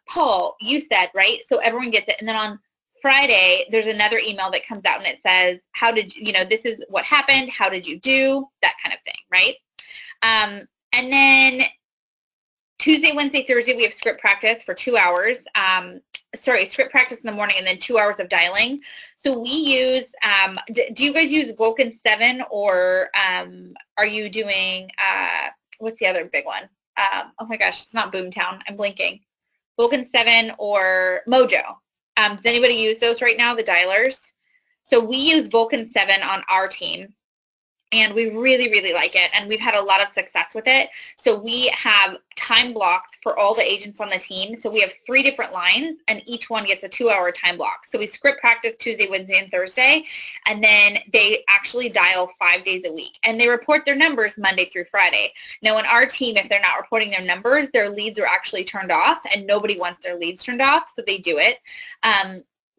Paul, you said, right? So everyone gets it. And then on Friday, there's another email that comes out and it says, how did you know, this is what happened, how did you do, that kind of thing, right? And then Tuesday, Wednesday, Thursday, we have script practice for 2 hours. Script practice in the morning and then 2 hours of dialing. So we use, do you guys use Vulcan 7 or are you doing, what's the other big one? Oh my gosh, it's not Boomtown, I'm blinking. Vulcan 7 or Mojo. Does anybody use those right now, the dialers? So we use Vulcan 7 on our team, and we really, really like it, and we've had a lot of success with it. So we have time blocks for all the agents on the team. So we have 3 different lines, and each one gets a 2-hour time block. So we script practice Tuesday, Wednesday, and Thursday, and then they actually dial 5 days a week, and they report their numbers Monday through Friday. Now, in our team, if they're not reporting their numbers, their leads are actually turned off, and nobody wants their leads turned off, so they do it.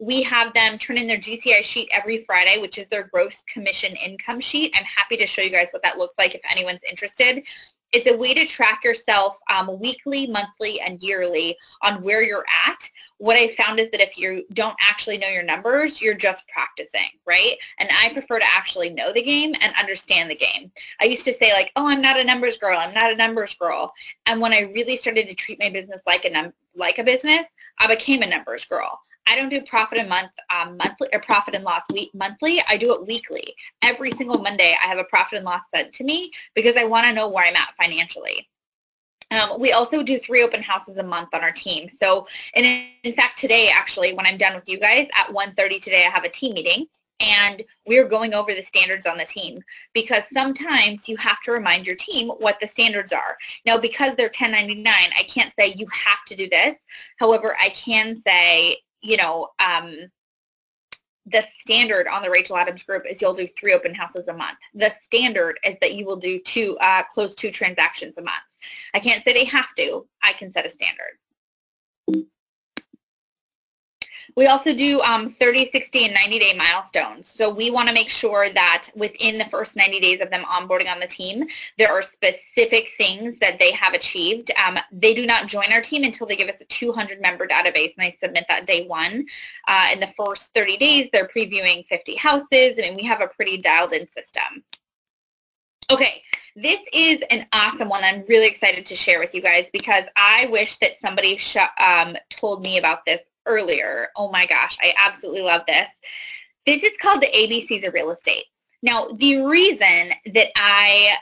We have them turn in their GCI sheet every Friday, which is their gross commission income sheet. I'm happy to show you guys what that looks like if anyone's interested. It's a way to track yourself weekly, monthly, and yearly on where you're at. What I found is that if you don't actually know your numbers, you're just practicing, right? And I prefer to actually know the game and understand the game. I used to say like, oh, I'm not a numbers girl, I'm not a numbers girl. And when I really started to treat my business like a business, I became a numbers girl. I don't do profit and monthly or profit and loss monthly. I do it weekly. Every single Monday, I have a profit and loss sent to me because I want to know where I'm at financially. We also do 3 open houses a month on our team. So, and in fact, today, actually, when I'm done with you guys at 1:30 today, I have a team meeting, and we're going over the standards on the team, because sometimes you have to remind your team what the standards are. Now, because they're 1099, I can't say you have to do this. However, I can say, you know, the standard on the Rachel Adams group is you'll do 3 open houses a month. The standard is that you will do close 2 transactions a month. I can't say they have to. I can set a standard. We also do 30, 60, and 90-day milestones. So we want to make sure that within the first 90 days of them onboarding on the team, there are specific things that they have achieved. They do not join our team until they give us a 200-member database, and I submit that day 1. In the first 30 days, they're previewing 50 houses. I mean, we have a pretty dialed-in system. Okay, this is an awesome one I'm really excited to share with you guys, because I wish that somebody told me about this earlier. Oh my gosh, I absolutely love this. This is called the ABCs of real estate. Now, the reason that I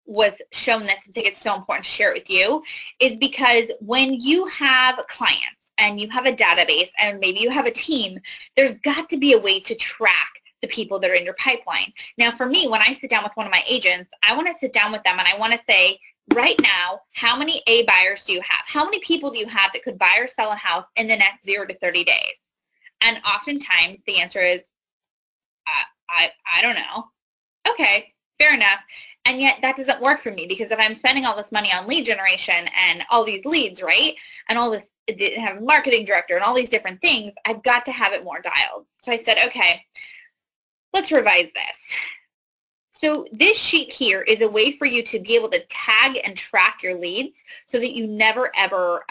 was shown this and think it's so important to share it with you is because when you have clients and you have a database and maybe you have a team, there's got to be a way to track the people that are in your pipeline. Now, for me, when I sit down with one of my agents, I want to sit down with them and I want to say, right now, how many A buyers do you have? How many people do you have that could buy or sell a house in the next 0 to 30 days? And oftentimes the answer is, I don't know. Okay, fair enough. And yet that doesn't work for me, because if I'm spending all this money on lead generation and all these leads, right, and all this, have a marketing director and all these different things, I've got to have it more dialed. So I said, okay, let's revise this. So this sheet here is a way for you to be able to tag and track your leads so that you never ever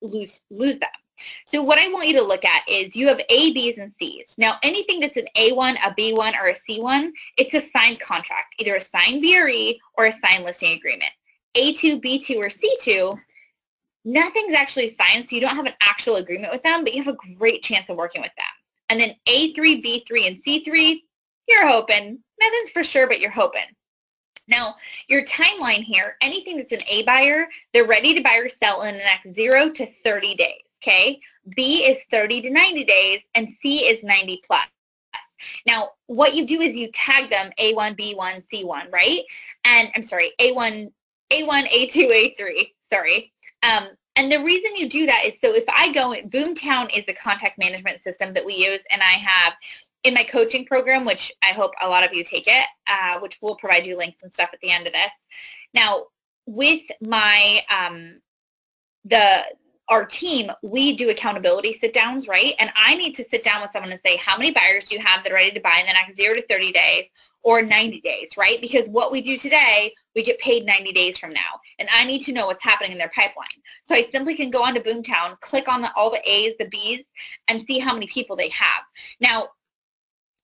lose them. So what I want you to look at is you have A, B's, and C's. Now anything that's an A1, a B1, or a C1, it's a signed contract, either a signed VRE or a signed listing agreement. A2, B2, or C2, nothing's actually signed, so you don't have an actual agreement with them, but you have a great chance of working with them. And then A3, B3, and C3, you're hoping. Nothing's for sure, but you're hoping. Now, your timeline here, anything that's an A buyer, they're ready to buy or sell in the next 0 to 30 days, okay? B is 30 to 90 days, and C is 90 plus. Now, what you do is you tag them A1, B1, C1, right? And I'm sorry, A1, A2, A3, sorry. And the reason you do that is so if I go, Boomtown is the contact management system that we use, and I have in my coaching program, which I hope a lot of you take it, which we'll provide you links and stuff at the end of this. Now, with my our team, we do accountability sit-downs, right? And I need to sit down with someone and say, how many buyers do you have that are ready to buy in the next 0 to 30 days or 90 days, right? Because what we do today, we get paid 90 days from now. And I need to know what's happening in their pipeline. So I simply can go onto Boomtown, click on all the A's, the B's, and see how many people they have. Now,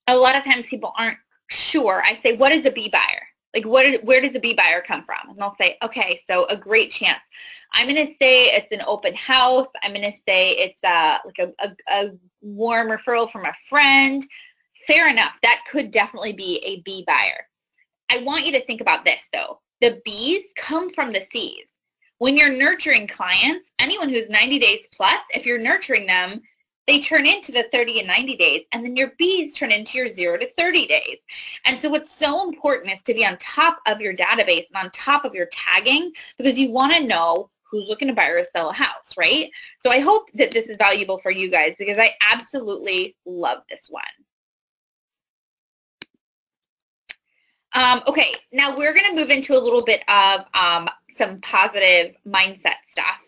a lot of times people aren't sure. I say, what is a B buyer? Like, where does the B buyer come from? And they'll say, okay, so a great chance. I'm going to say it's an open house. I'm going to say it's like a warm referral from a friend. Fair enough. That could definitely be a B buyer. I want you to think about this, though. The B's come from the C's. When you're nurturing clients, anyone who's 90 days plus, if you're nurturing them, they turn into the 30 and 90 days, and then your B's turn into your 0 to 30 days. And so what's so important is to be on top of your database and on top of your tagging, because you want to know who's looking to buy or sell a house, right? So I hope that this is valuable for you guys, because I absolutely love this one. Okay, now we're going to move into a little bit of some positive mindset stuff.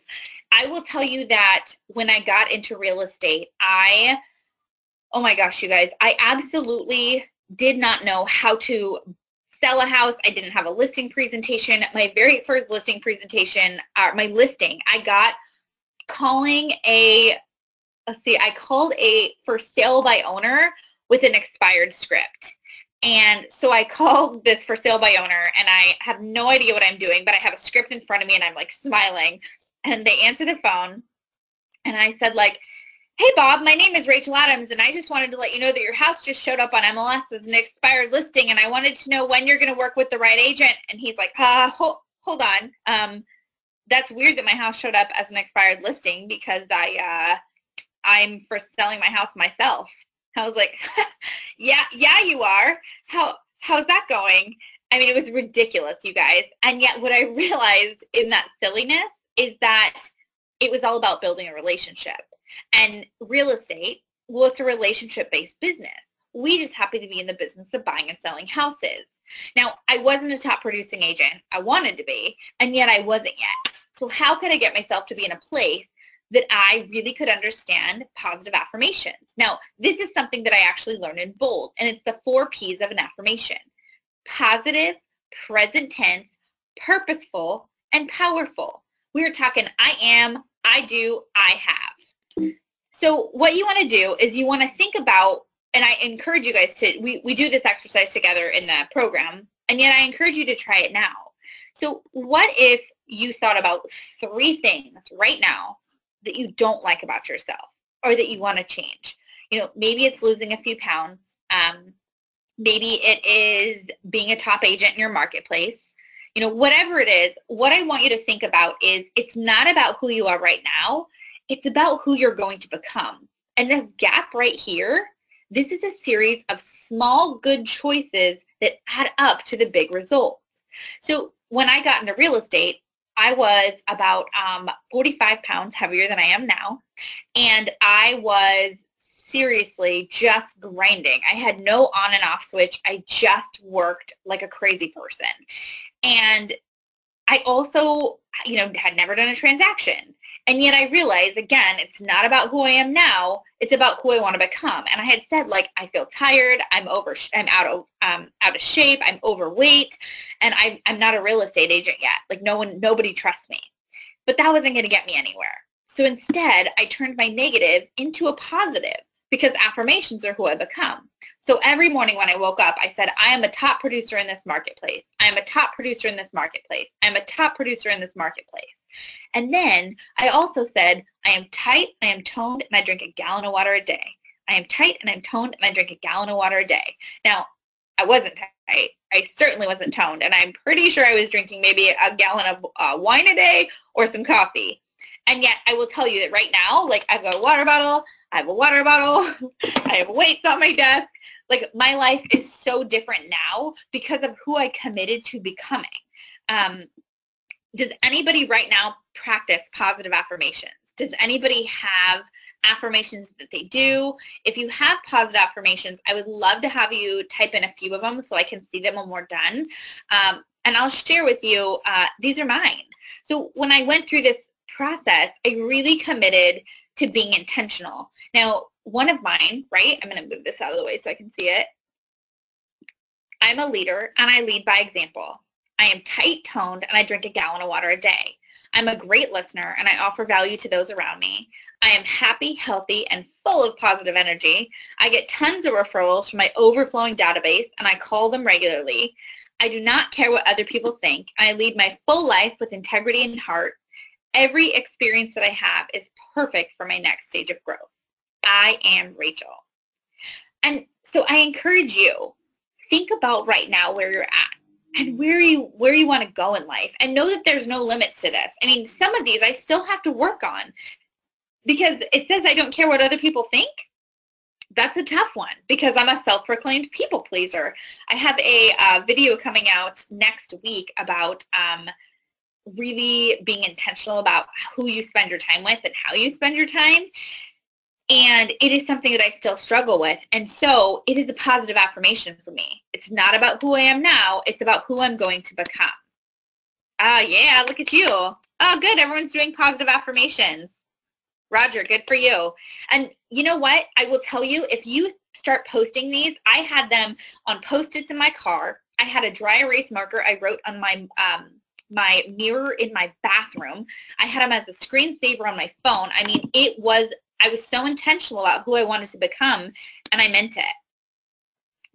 I will tell you that when I got into real estate, oh my gosh, you guys, I absolutely did not know how to sell a house. I didn't have a listing presentation. My very first listing presentation, my listing, I got calling I called a for sale by owner with an expired script. And so I called this for sale by owner, and I have no idea what I'm doing, but I have a script in front of me, and I'm like smiling. And they answer the phone, and I said, like, hey, Bob, my name is Rachel Adams, and I just wanted to let you know that your house just showed up on MLS as an expired listing, and I wanted to know when you're going to work with the right agent. And he's like, hold on. That's weird that my house showed up as an expired listing, because I'm for selling my house myself. I was like, yeah, you are. How's that going? I mean, it was ridiculous, you guys. And yet what I realized in that silliness is that it was all about building a relationship. And real estate, well, it's a relationship-based business. We just happen to be in the business of buying and selling houses. Now, I wasn't a top producing agent. I wanted to be, and yet I wasn't yet. So how could I get myself to be in a place that I really could understand positive affirmations? Now, this is something that I actually learned in BOLD, and it's the 4 P's of an affirmation: positive, present tense, purposeful, and powerful. We're talking I am, I do, I have. So what you want to do is you want to think about, and I encourage you guys to, we do this exercise together in the program, and yet I encourage you to try it now. So what if you thought about 3 things right now that you don't like about yourself or that you want to change? You know, maybe it's losing a few pounds. Maybe it is being a top agent in your marketplace. You know, whatever it is, what I want you to think about is it's not about who you are right now. It's about who you're going to become. And this gap right here, this is a series of small good choices that add up to the big results. So when I got into real estate, I was about 45 pounds heavier than I am now. And I was seriously just grinding. I had no on and off switch. I just worked like a crazy person. And I also, you know, had never done a transaction. And yet I realized, again, it's not about who I am now. It's about who I want to become. And I had said, like, I feel tired. I'm out of shape. I'm overweight. And I'm not a real estate agent yet. Like, nobody trusts me. But that wasn't going to get me anywhere. So instead, I turned my negative into a positive because affirmations are who I become. So every morning when I woke up, I said, I am a top producer in this marketplace. I am a top producer in this marketplace. I'm a top producer in this marketplace. And then I also said, I am tight, I am toned, and I drink a gallon of water a day. I am tight, and I'm toned, and I drink a gallon of water a day. Now, I wasn't tight. I certainly wasn't toned, and I'm pretty sure I was drinking maybe a gallon of wine a day or some coffee. And yet, I will tell you that right now, like, I've got a water bottle, I have a water bottle, I have weights on my desk. Like, my life is so different now because of who I committed to becoming. Does anybody right now practice positive affirmations? Does anybody have affirmations that they do? If you have positive affirmations, I would love to have you type in a few of them so I can see them when we're done. And I'll share with you, these are mine. So when I went through this process, I really committed to being intentional. Now, one of mine, right? I'm going to move this out of the way so I can see it. I'm a leader and I lead by example. I am tight-toned and I drink a gallon of water a day. I'm a great listener and I offer value to those around me. I am happy, healthy, and full of positive energy. I get tons of referrals from my overflowing database and I call them regularly. I do not care what other people think. I lead my full life with integrity and heart. Every experience that I have is perfect for my next stage of growth. I am Rachel. And so I encourage you, think about right now where you're at and where you want to go in life, and know that there's no limits to this. I mean, some of these I still have to work on because it says I don't care what other people think. That's a tough one because I'm a self-proclaimed people pleaser. I have a video coming out next week about really being intentional about who you spend your time with and how you spend your time. And it is something that I still struggle with. And so it is a positive affirmation for me. It's not about who I am now. It's about who I'm going to become. Yeah, look at you. Oh, good. Everyone's doing positive affirmations. Roger, good for you. And you know what? I will tell you, if you start posting these, I had them on Post-its in my car. I had a dry erase marker I wrote on my my mirror in my bathroom. I had them as a screensaver on my phone. I mean, I was so intentional about who I wanted to become, and I meant it.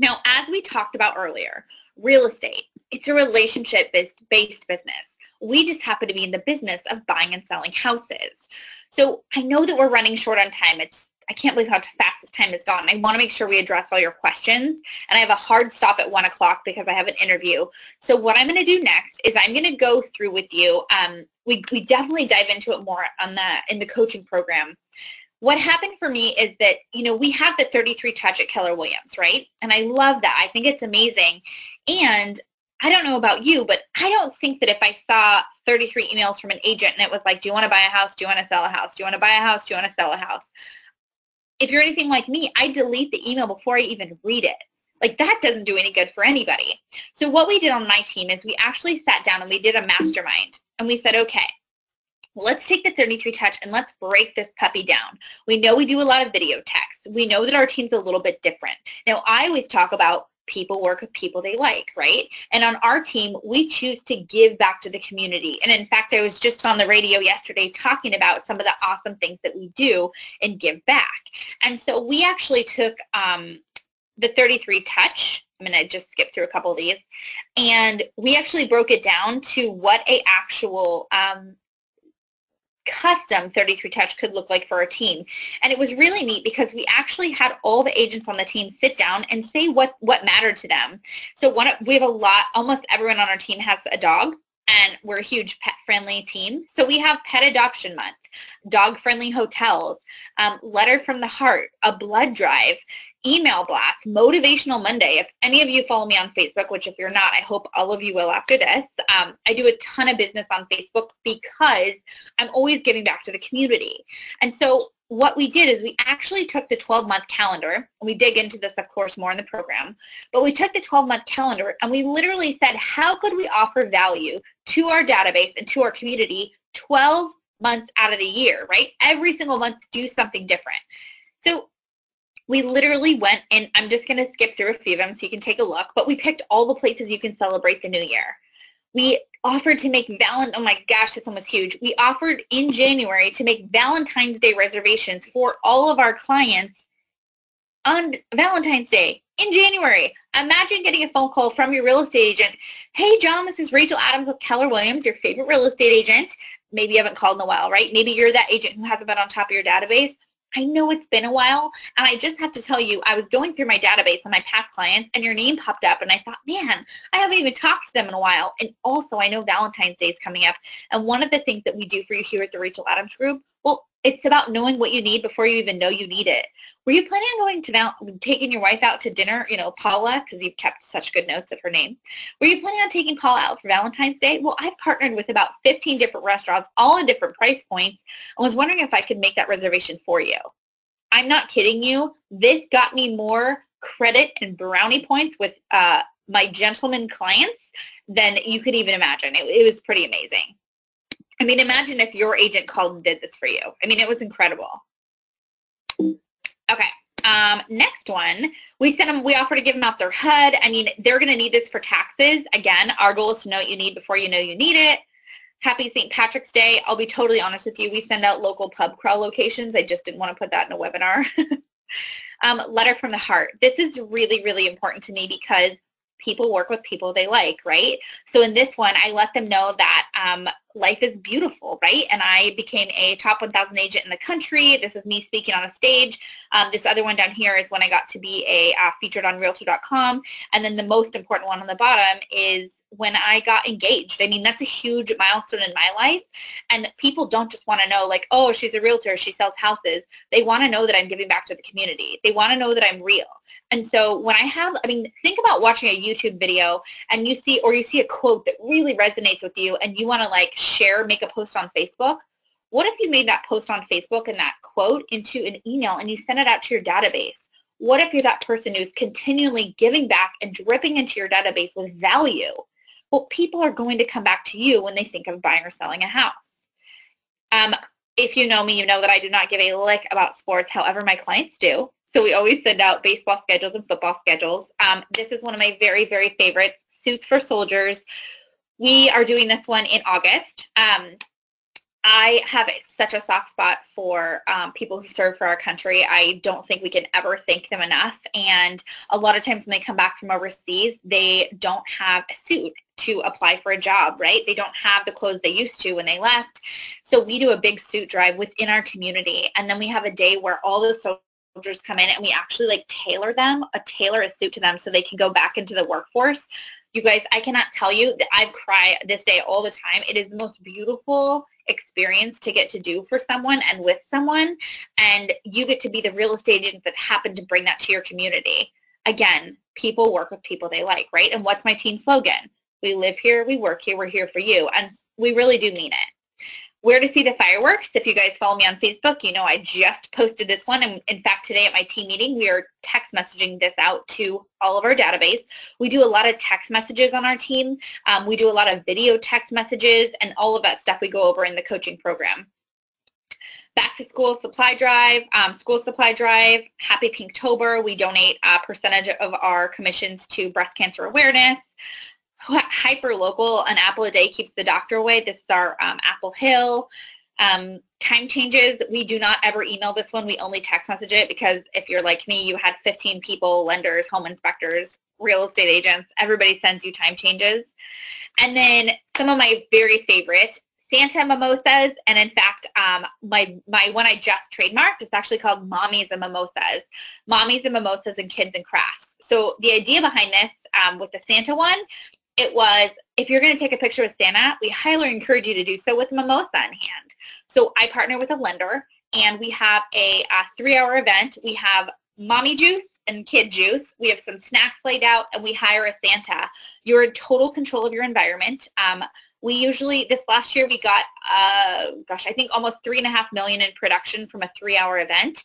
Now, as we talked about earlier, real estate, it's a relationship-based business. We just happen to be in the business of buying and selling houses. So I know that we're running short on time. I can't believe how fast this time has gone. I want to make sure we address all your questions, and I have a hard stop at 1 o'clock because I have an interview. So what I'm going to do next is I'm going to go through with you. We definitely dive into it more in the coaching program. What happened for me is that, we have the 33 touch at Keller Williams, right? And I love that. I think it's amazing. And I don't know about you, but I don't think that if I saw 33 emails from an agent and it was like, do you want to buy a house? Do you want to sell a house? Do you want to buy a house? Do you want to sell a house? If you're anything like me, I delete the email before I even read it. Like, that doesn't do any good for anybody. So what we did on my team is we actually sat down and we did a mastermind. And we said, okay, let's take the 33 touch and let's break this puppy down. We know we do a lot of video text. We know that our team's a little bit different. Now, I always talk about people work with people they like, right? And on our team, we choose to give back to the community. And in fact, I was just on the radio yesterday talking about some of the awesome things that we do and give back. And so we actually took the 33 touch. I'm going to just skip through a couple of these. And we actually broke it down to what a actual custom 33 touch could look like for our team. And it was really neat because we actually had all the agents on the team sit down and say what mattered to them. So we have almost everyone on our team has a dog, and we're a huge pet-friendly team. So we have Pet Adoption Month, dog-friendly hotels, Letter from the Heart, a blood drive, email blast, Motivational Monday. If any of you follow me on Facebook, which if you're not, I hope all of you will after this, I do a ton of business on Facebook because I'm always giving back to the community. And so what we did is we actually took the 12-month calendar, and we dig into this, of course, more in the program, but we took the 12-month calendar and we literally said, how could we offer value to our database and to our community 12 months out of the year, right? Every single month, do something different. So we literally went, and I'm just going to skip through a few of them so you can take a look, but we picked all the places you can celebrate the new year. We offered to make oh my gosh, this one was huge. We offered in January to make Valentine's Day reservations for all of our clients on Valentine's Day in January. Imagine getting a phone call from your real estate agent. Hey, John, this is Rachel Adams of Keller Williams, your favorite real estate agent. Maybe you haven't called in a while, right? Maybe you're that agent who hasn't been on top of your database. I know it's been a while, and I just have to tell you, I was going through my database on my past clients, and your name popped up, and I thought, man, I haven't even talked to them in a while. And also, I know Valentine's Day is coming up, and one of the things that we do for you here at the Rachel Adams Group, well, it's about knowing what you need before you even know you need it. Were you planning on going to taking your wife out to dinner, you know, Paula, because you've kept such good notes of her name. Were you planning on taking Paula out for Valentine's Day? Well, I've partnered with about 15 different restaurants, all at different price points, and was wondering if I could make that reservation for you. I'm not kidding you. This got me more credit and brownie points with my gentleman clients than you could even imagine. It was pretty amazing. I mean, imagine if your agent called and did this for you. I mean, it was incredible. Okay. Next one, we offer to give them out their HUD. I mean, they're going to need this for taxes. Again, our goal is to know what you need before you know you need it. Happy St. Patrick's Day. I'll be totally honest with you. We send out local pub crawl locations. I just didn't want to put that in a webinar. Letter from the heart. This is really, really important to me because people work with people they like, right? So in this one, I let them know that life is beautiful, right? And I became a top 1,000 agent in the country. This is me speaking on a stage. This other one down here is when I got to be featured on Realtor.com. And then the most important one on the bottom is when I got engaged. I mean, that's a huge milestone in my life. And people don't just want to know like, oh, she's a realtor, she sells houses. They want to know that I'm giving back to the community. They want to know that I'm real. And so when I mean, think about watching a YouTube video and you see a quote that really resonates with you and you want to like share, make a post on Facebook. What if you made that post on Facebook and that quote into an email and you send it out to your database? What if you're that person who's continually giving back and dripping into your database with value? Well, people are going to come back to you when they think of buying or selling a house. If you know me, you know that I do not give a lick about sports. However, my clients do. So we always send out baseball schedules and football schedules. This is one of my very, very favorites, Suits for Soldiers. We are doing this one in August. I have such a soft spot for people who serve for our country. I don't think we can ever thank them enough. And a lot of times when they come back from overseas, they don't have a suit to apply for a job, right? They don't have the clothes they used to when they left. So we do a big suit drive within our community. And then we have a day where all the soldiers come in and we actually like tailor a suit to them so they can go back into the workforce. You guys, I cannot tell you that I cry this day all the time. It is the most beautiful experience to get to do for someone and with someone, and you get to be the real estate agent that happened to bring that to your community. Again, people work with people they like, right? And what's my team slogan? We live here, we work here, we're here for you, and we really do mean it. Where to see the fireworks? If you guys follow me on Facebook, you know I just posted this one. And in fact, today at my team meeting, we are text messaging this out to all of our database. We do a lot of text messages on our team. We do a lot of video text messages, and all of that stuff we go over in the coaching program. Back to school supply drive, Happy Pinktober. We donate a percentage of our commissions to breast cancer awareness. Hyper local, an apple a day keeps the doctor away. This is our Apple Hill. Time changes, we do not ever email this one. We only text message it because if you're like me, you had 15 people, lenders, home inspectors, real estate agents, everybody sends you time changes. And then some of my very favorite, Santa Mimosas, and in fact, my one I just trademarked is actually called Mommies and Mimosas. Mommies and Mimosas and Kids and Crafts. So the idea behind this with the Santa one, it was, if you're going to take a picture with Santa, we highly encourage you to do so with a mimosa in hand. So I partner with a lender, and we have a 3-hour event. We have mommy juice and kid juice. We have some snacks laid out, and we hire a Santa. You're in total control of your environment. We usually, this last year, we got, I think almost $3.5 million in production from a 3-hour event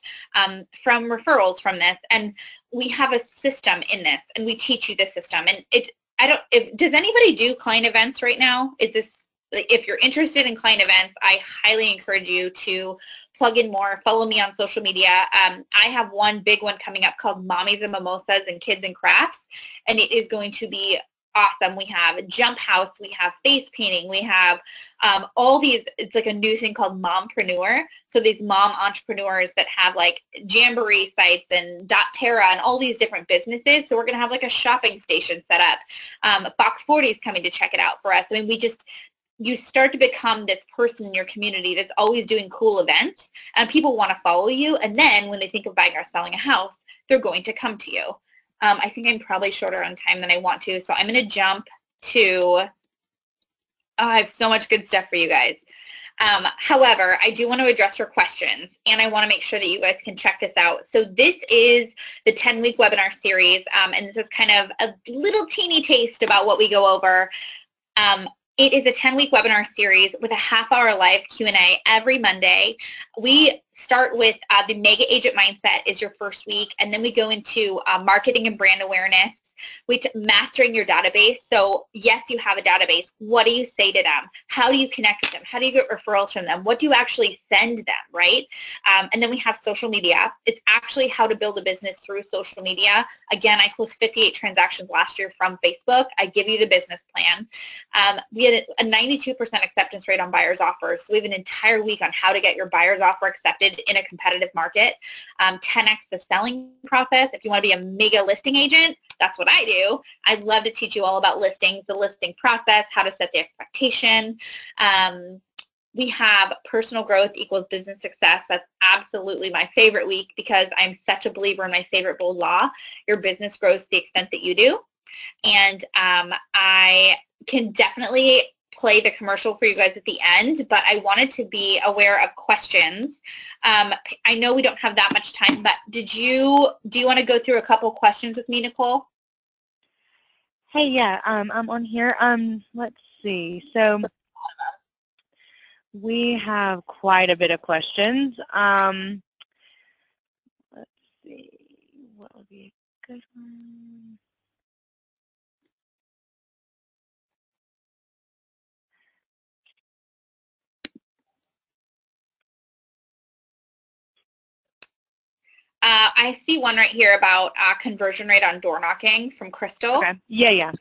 from referrals from this. And we have a system in this, and we teach you the system. And it's, does anybody do client events right now? Is this if you're interested in client events, I highly encourage you to plug in more. Follow me on social media. I have one big one coming up called Mommies and Mimosas and Kids and Crafts, and it is going to be awesome. We have a jump house, we have face painting, we have all these, it's like a new thing called mompreneur. So these mom entrepreneurs that have like Jamboree sites and doTERRA and all these different businesses. So we're going to have like a shopping station set up. Box 40 is coming to check it out for us. I mean, you start to become this person in your community that's always doing cool events, and people want to follow you. And then when they think of buying or selling a house, they're going to come to you. I think I'm probably shorter on time than I want to, so I'm going to jump to, I have so much good stuff for you guys. However, I do want to address your questions, and I want to make sure that you guys can check this out. So this is the 10-week webinar series, and this is kind of a little teeny taste about what we go over. It is a 10-week webinar series with a half-hour live Q&A every Monday. We start with the Mega Agent Mindset is your first week, and then we go into marketing and brand awareness. Mastering your database. So yes, you have a database. What do you say to them? How do you connect with them? How do you get referrals from them? What do you actually send them, right? And then we have social media. It's actually how to build a business through social media. Again, I closed 58 transactions last year from Facebook. I give you the business plan. We had a 92% acceptance rate on buyer's offers. So we have an entire week on how to get your buyer's offer accepted in a competitive market. 10x the selling process. If you want to be a mega listing agent, that's what I do. I'd love to teach you all about listings, the listing process, how to set the expectation. We have personal growth equals business success. That's absolutely my favorite week because I'm such a believer in my favorite bold law. Your business grows to the extent that you do. And I can definitely play the commercial for you guys at the end, but I wanted to be aware of questions. I know we don't have that much time, but do you want to go through a couple questions with me, Nicole? Hey, yeah, I'm on here. Let's see. So we have quite a bit of questions. Let's see. What would be a good one? I see one right here about conversion rate on door knocking from Crystal. Okay. Yeah.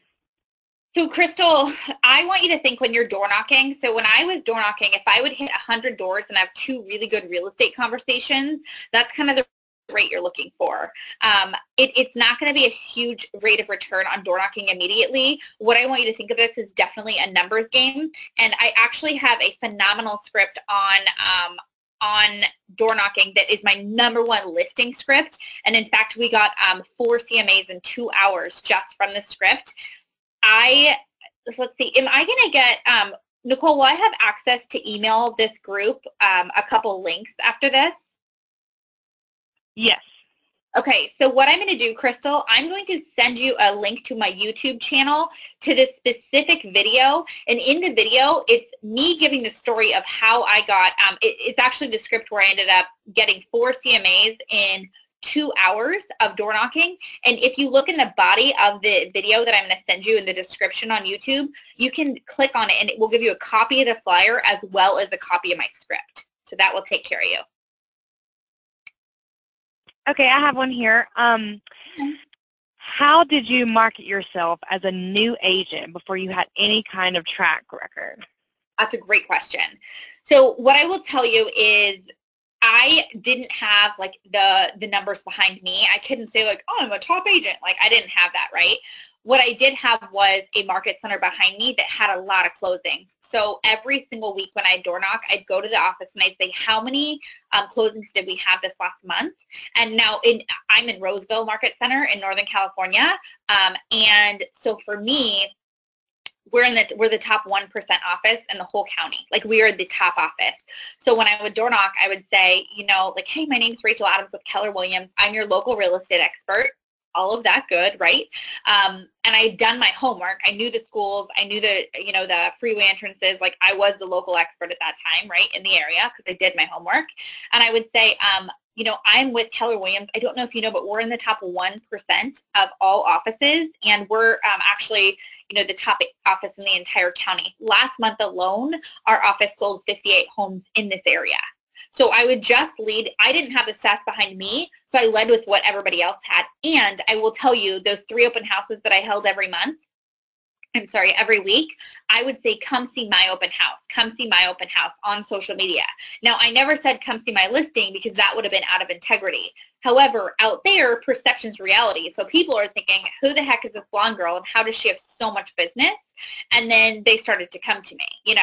So Crystal, I want you to think when you're door knocking. So when I was door knocking, if I would hit 100 doors and have 2 really good real estate conversations, that's kind of the rate you're looking for. It's not going to be a huge rate of return on door knocking immediately. What I want you to think of this is definitely a numbers game. And I actually have a phenomenal script on door knocking that is my #1 listing script. And in fact, we got 4 CMAs in 2 hours just from the script. Let's see, am I going to get, Nicole, will I have access to email this group a couple links after this? Yes. Okay, so what I'm going to do, Crystal, I'm going to send you a link to my YouTube channel to this specific video. And in the video, it's me giving the story of how I got, it's actually the script where I ended up getting 4 CMAs in 2 hours of door knocking. And if you look in the body of the video that I'm going to send you in the description on YouTube, you can click on it and it will give you a copy of the flyer as well as a copy of my script. So that will take care of you. Okay, I have one here. How did you market yourself as a new agent before you had any kind of track record? That's a great question. So what I will tell you is I didn't have like the numbers behind me. I couldn't say like, oh, I'm a top agent. Like I didn't have that, right? What I did have was a market center behind me that had a lot of closings. So every single week when I door knock, I'd go to the office and I'd say, how many closings did we have this last month? And now I'm in Roseville Market Center in Northern California. And so for me, we're the top 1% office in the whole county. Like we are the top office. So when I would door knock, I would say, you know, like, hey, my name's Rachel Adams with Keller Williams. I'm your local real estate expert. All of that good, right? And I had done my homework. I knew the schools. I knew the freeway entrances. Like I was the local expert at that time, right, in the area because I did my homework. And I would say, you know, I'm with Keller Williams. I don't know if you know, but we're in the top 1% of all offices. And we're actually, the top office in the entire county. Last month alone, our office sold 58 homes in this area. So I would just lead. I didn't have the stats behind me, so I led with what everybody else had. And I will tell you, those 3 open houses that I held every week, I would say, come see my open house. Come see my open house on social media. Now, I never said come see my listing because that would have been out of integrity. However, out there, perception's reality. So people are thinking, who the heck is this blonde girl and how does she have so much business? And then they started to come to me,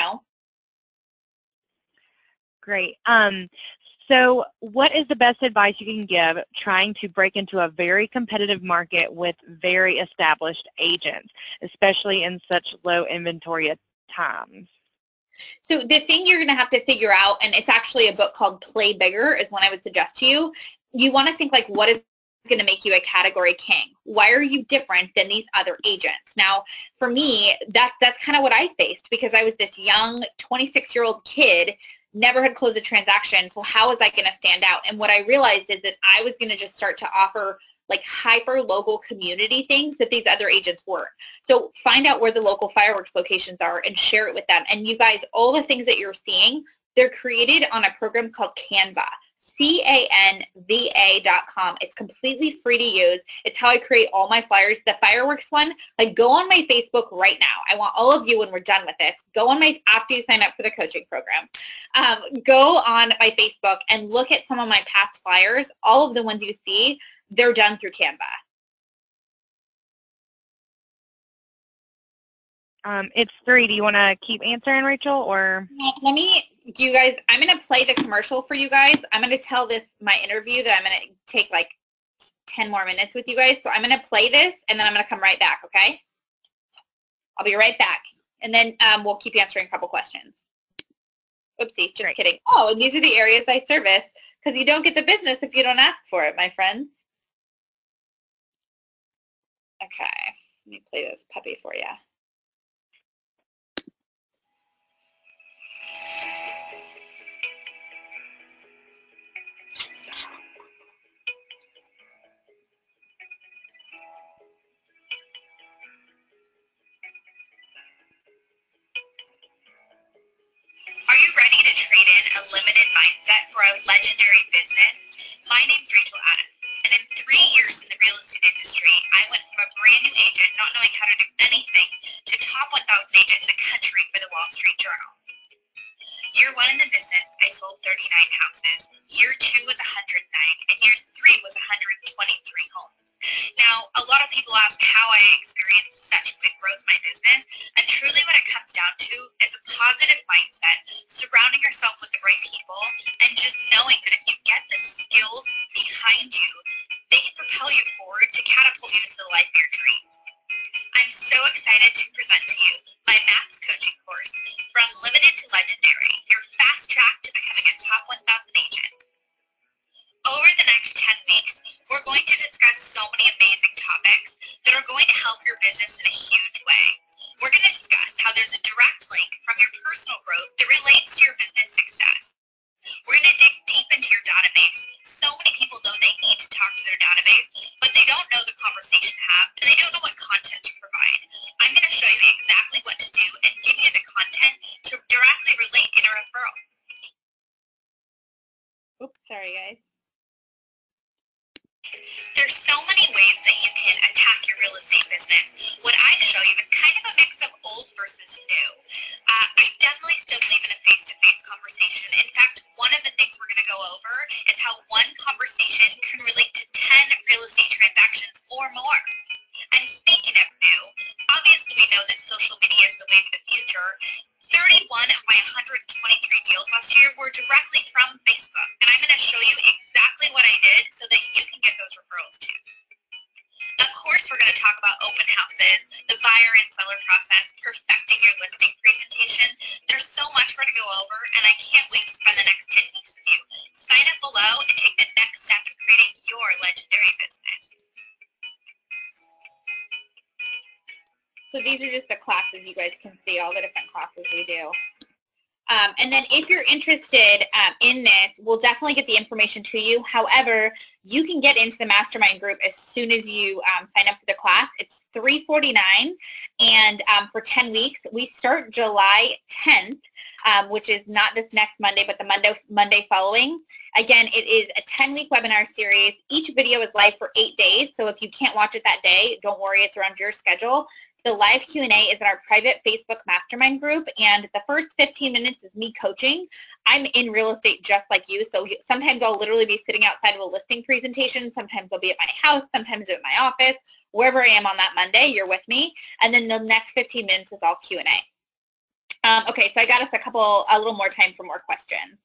Great. So what is the best advice you can give trying to break into a very competitive market with very established agents, especially in such low inventory at times? So the thing you're going to have to figure out, and it's actually a book called Play Bigger is one I would suggest to you. You want to think like, what is going to make you a category king? Why are you different than these other agents? Now, for me, that's kind of what I faced because I was this young 26-year-old kid, never had closed a transaction, so how was I going to stand out? And what I realized is that I was going to just start to offer like hyper local community things that these other agents weren't. So find out where the local fireworks locations are and share it with them. And you guys, all the things that you're seeing, they're created on a program called Canva. Canva.com. It's completely free to use. It's how I create all my flyers. The fireworks one, like go on my Facebook right now. I want all of you, when we're done with this, go on after you sign up for the coaching program, go on my Facebook and look at some of my past flyers. All of the ones you see, they're done through Canva. It's 3. Do you want to keep answering, Rachel, or? You guys, I'm going to play the commercial for you guys. I'm going to tell my interview that I'm going to take like 10 more minutes with you guys. So I'm going to play this and then I'm going to come right back, okay? I'll be right back. And then we'll keep answering a couple questions. Oopsie, just kidding. Oh, and these are the areas I service because you don't get the business if you don't ask for it, my friends. Okay, let me play this puppy for you. Are you ready to trade in a limited mindset for a legendary business? My name's Rachel Adams, and in 3 years in the real estate industry, I went from a brand new agent not knowing how to do anything to top 1,000 agent in the country for the Wall Street Journal. Year 1 in the business, I sold 39 houses. Year 2 was 109, and year 3 was 123 homes. Now, a lot of people ask how I experienced such quick growth in my business, and truly what it comes down to is a positive mindset, surrounding yourself with the right people, and just knowing that if you get the skills behind you, they can propel you forward to catapult you into the life of your dreams. I'm so excited to present to you my MAPS coaching course, From Limited to Legendary, your fast track to becoming a top 1,000 agent. Over the next 10 weeks, we're going to discuss so many amazing topics that are going to help your business in a huge way. We're going to discuss how there's a direct link from your personal growth that relates to your business success. We're going to dig deep into your database. So many people know they need to talk to their database, but they don't know the conversation to have, and they don't know what content to provide. I'm going to show you exactly what to do and give you the content to directly relate in a referral. Oops, sorry guys. There's so many ways that you can attack your real estate business. What I show you is kind of a mix of old versus new. I definitely still believe in a face-to-face conversation. In fact, one of the things we're going to go over is how one conversation can relate to 10 real estate transactions or more. And speaking of new, obviously we know that social media is the way of the future. 31 of my 123 deals last year were directly from Facebook, and I'm going to show you exactly what I did so that you can get those referrals too. Of course, we're going to talk about open houses, the buyer and seller process, perfecting your listing presentation. There's so much more to go over, and I can't wait to spend the next 10 weeks with you. Sign up below and take the next step in creating your legendary business. So these are just the classes. You guys can see all the different classes we do. And then if you're interested in this, we'll definitely get the information to you. However, you can get into the mastermind group as soon as you sign up for the class. It's $349, and for 10 weeks. We start July 10th, which is not this next Monday, but the Monday following. Again, it is a 10-week webinar series. Each video is live for 8 days, so if you can't watch it that day, don't worry, it's around your schedule. The live Q&A is in our private Facebook mastermind group, and the first 15 minutes is me coaching. I'm in real estate just like you, so sometimes I'll literally be sitting outside of a listing presentation. Sometimes I'll be at my house, sometimes at my office. Wherever I am on that Monday, you're with me. And then the next 15 minutes is all Q&A. Okay, so I got us a little more time for more questions.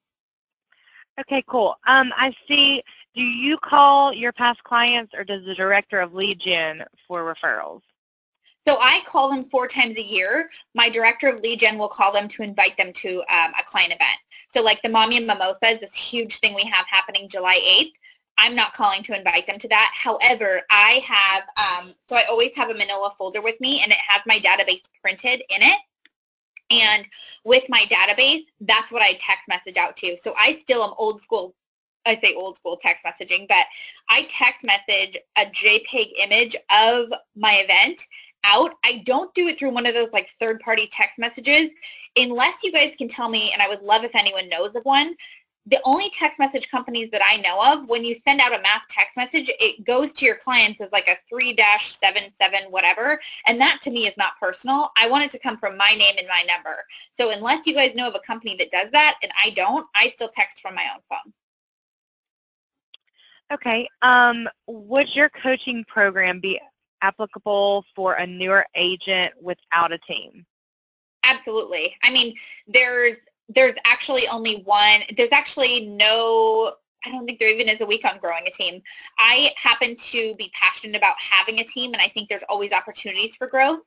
Okay, cool. I see, do you call your past clients, or does the director of lead gen for referrals? So I call them 4 times a year. My director of lead gen will call them to invite them to a client event. So like the Mommy and Mimosas, this huge thing we have happening July 8th, I'm not calling to invite them to that. However, I have, so I always have a manila folder with me, and it has my database printed in it. And with my database, that's what I text message out to. So I still am old school. I say old school text messaging, but I text message a JPEG image of my event out. I don't do it through one of those like third-party text messages unless you guys can tell me, and I would love if anyone knows of one. The only text message companies that I know of, when you send out a mass text message, it goes to your clients as like a 3-77 whatever, and that to me is not personal. I want it to come from my name and my number. So unless you guys know of a company that does that, and I don't, I still text from my own phone. Okay. Would your coaching program be applicable for a newer agent without a team? Absolutely. I mean, there's actually only one. There's actually no, I don't think there even is a week on growing a team. I happen to be passionate about having a team, and I think there's always opportunities for growth.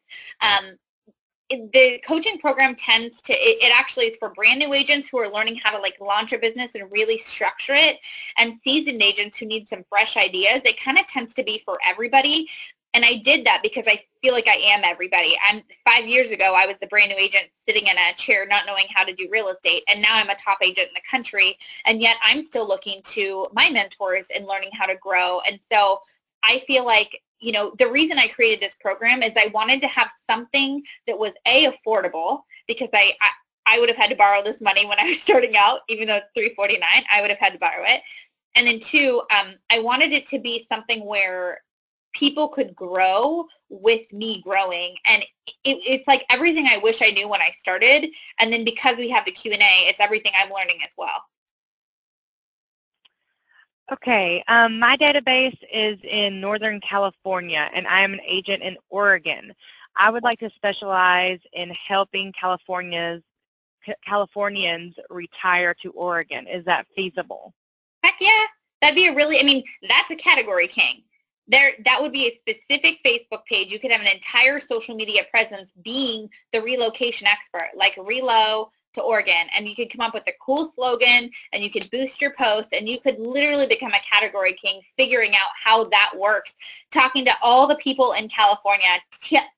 The coaching program tends to, it actually is for brand new agents who are learning how to like launch a business and really structure it, and seasoned agents who need some fresh ideas. It kind of tends to be for everybody. And I did that because I feel like I am everybody. 5 years ago, I was the brand new agent sitting in a chair not knowing how to do real estate, and now I'm a top agent in the country, and yet I'm still looking to my mentors and learning how to grow. And so I feel like, you know, the reason I created this program is I wanted to have something that was affordable, because I would have had to borrow this money when I was starting out, even though it's $349, I would have had to borrow it. And then 2, I wanted it to be something where people could grow with me growing. And it's like everything I wish I knew when I started. And then because we have the Q&A, it's everything I'm learning as well. Okay. My database is in Northern California, and I am an agent in Oregon. I would like to specialize in helping Californians retire to Oregon. Is that feasible? Heck yeah. That'd be I mean, that's a category king. That would be a specific Facebook page. You could have an entire social media presence being the relocation expert, like Relo to Oregon, and you could come up with a cool slogan, and you could boost your posts, and you could literally become a category king, figuring out how that works, talking to all the people in California,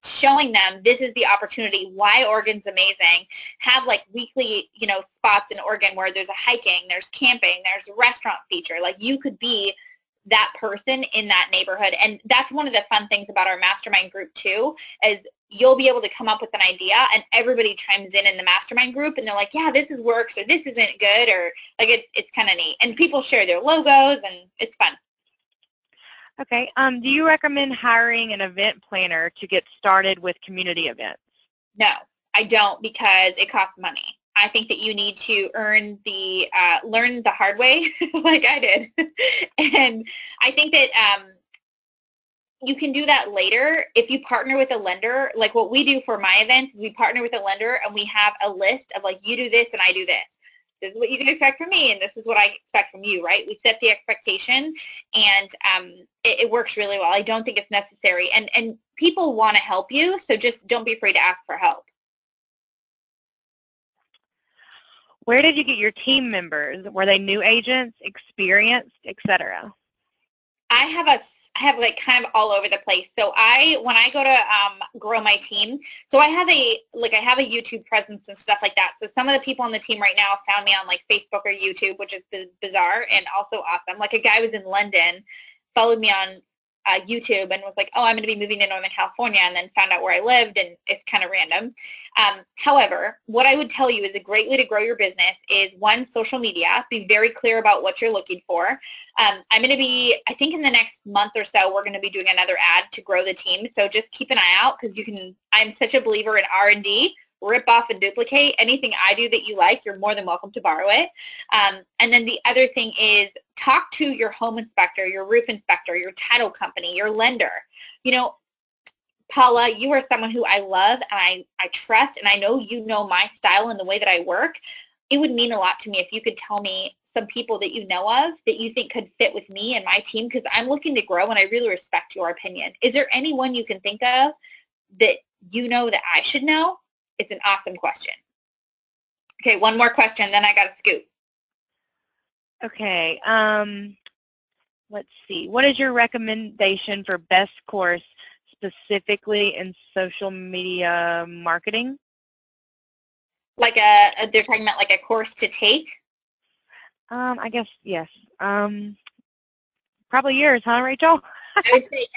showing them this is the opportunity, why Oregon's amazing, have like weekly, you know, spots in Oregon where there's a hiking, there's camping, there's a restaurant feature. Like, you could be that person in that neighborhood. And that's one of the fun things about our mastermind group too, is you'll be able to come up with an idea, and everybody chimes in the mastermind group, and they're like, yeah, this works, or this isn't good, or like it's kind of neat. And people share their logos, and it's fun. Okay. Do you recommend hiring an event planner to get started with community events? No, I don't, because it costs money. I think that you need to learn the hard way, like I did. And I think that you can do that later if you partner with a lender. Like what we do for my events is we partner with a lender, and we have a list of like, you do this and I do this. This is what you can expect from me, and this is what I expect from you, right? We set the expectation, and it works really well. I don't think it's necessary. And people want to help you, so just don't be afraid to ask for help. Where did you get your team members? Were they new agents, experienced, etc.? I have have like kind of all over the place. So when I go to grow my team, so I have a YouTube presence and stuff like that. So some of the people on the team right now found me on like Facebook or YouTube, which is bizarre and also awesome. Like a guy was in London, followed me on YouTube and was like, oh, I'm going to be moving to Northern California, and then found out where I lived, and it's kind of random. However, what I would tell you is a great way to grow your business is, one, social media. Be very clear about what you're looking for. I'm going to be, I think in the next month or so, we're going to be doing another ad to grow the team. So just keep an eye out, because I'm such a believer in R&D. Rip off and duplicate. Anything I do that you like, you're more than welcome to borrow it. And then the other thing is, talk to your home inspector, your roof inspector, your title company, your lender. You know, Paula, you are someone who I love and I trust, and I know you know my style and the way that I work. It would mean a lot to me if you could tell me some people that you know of that you think could fit with me and my team, because I'm looking to grow and I really respect your opinion. Is there anyone you can think of that you know that I should know? It's an awesome question. Okay, one more question, then I got to scoot. Okay. Let's see. What is your recommendation for best course specifically in social media marketing? Like they're talking about like a course to take? I guess, yes. Probably yours, huh, Rachel? I would say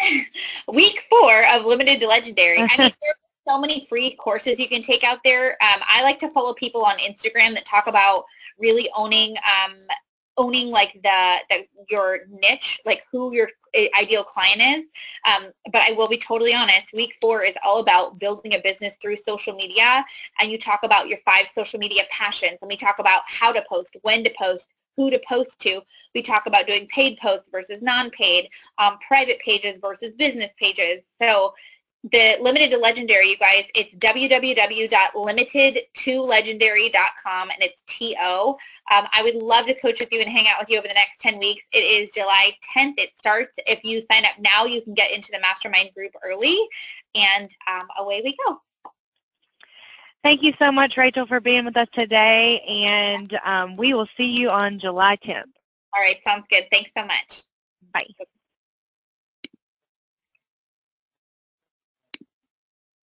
week 4 of Limited to Legendary. I mean, there's so many free courses you can take out there. I like to follow people on Instagram that talk about really owning like your niche, like who your ideal client is. But I will be totally honest, week 4 is all about building a business through social media, and you talk about your 5 social media passions, and we talk about how to post, when to post, who to post to. We talk about doing paid posts versus non-paid, private pages versus business pages. So the Limited to Legendary, you guys, it's www.limitedtolegendary.com, and it's T-O. I would love to coach with you and hang out with you over the next 10 weeks. It is July 10th. It starts. If you sign up now, you can get into the mastermind group early, and away we go. Thank you so much, Rachel, for being with us today, and we will see you on July 10th. All right, sounds good. Thanks so much. Bye.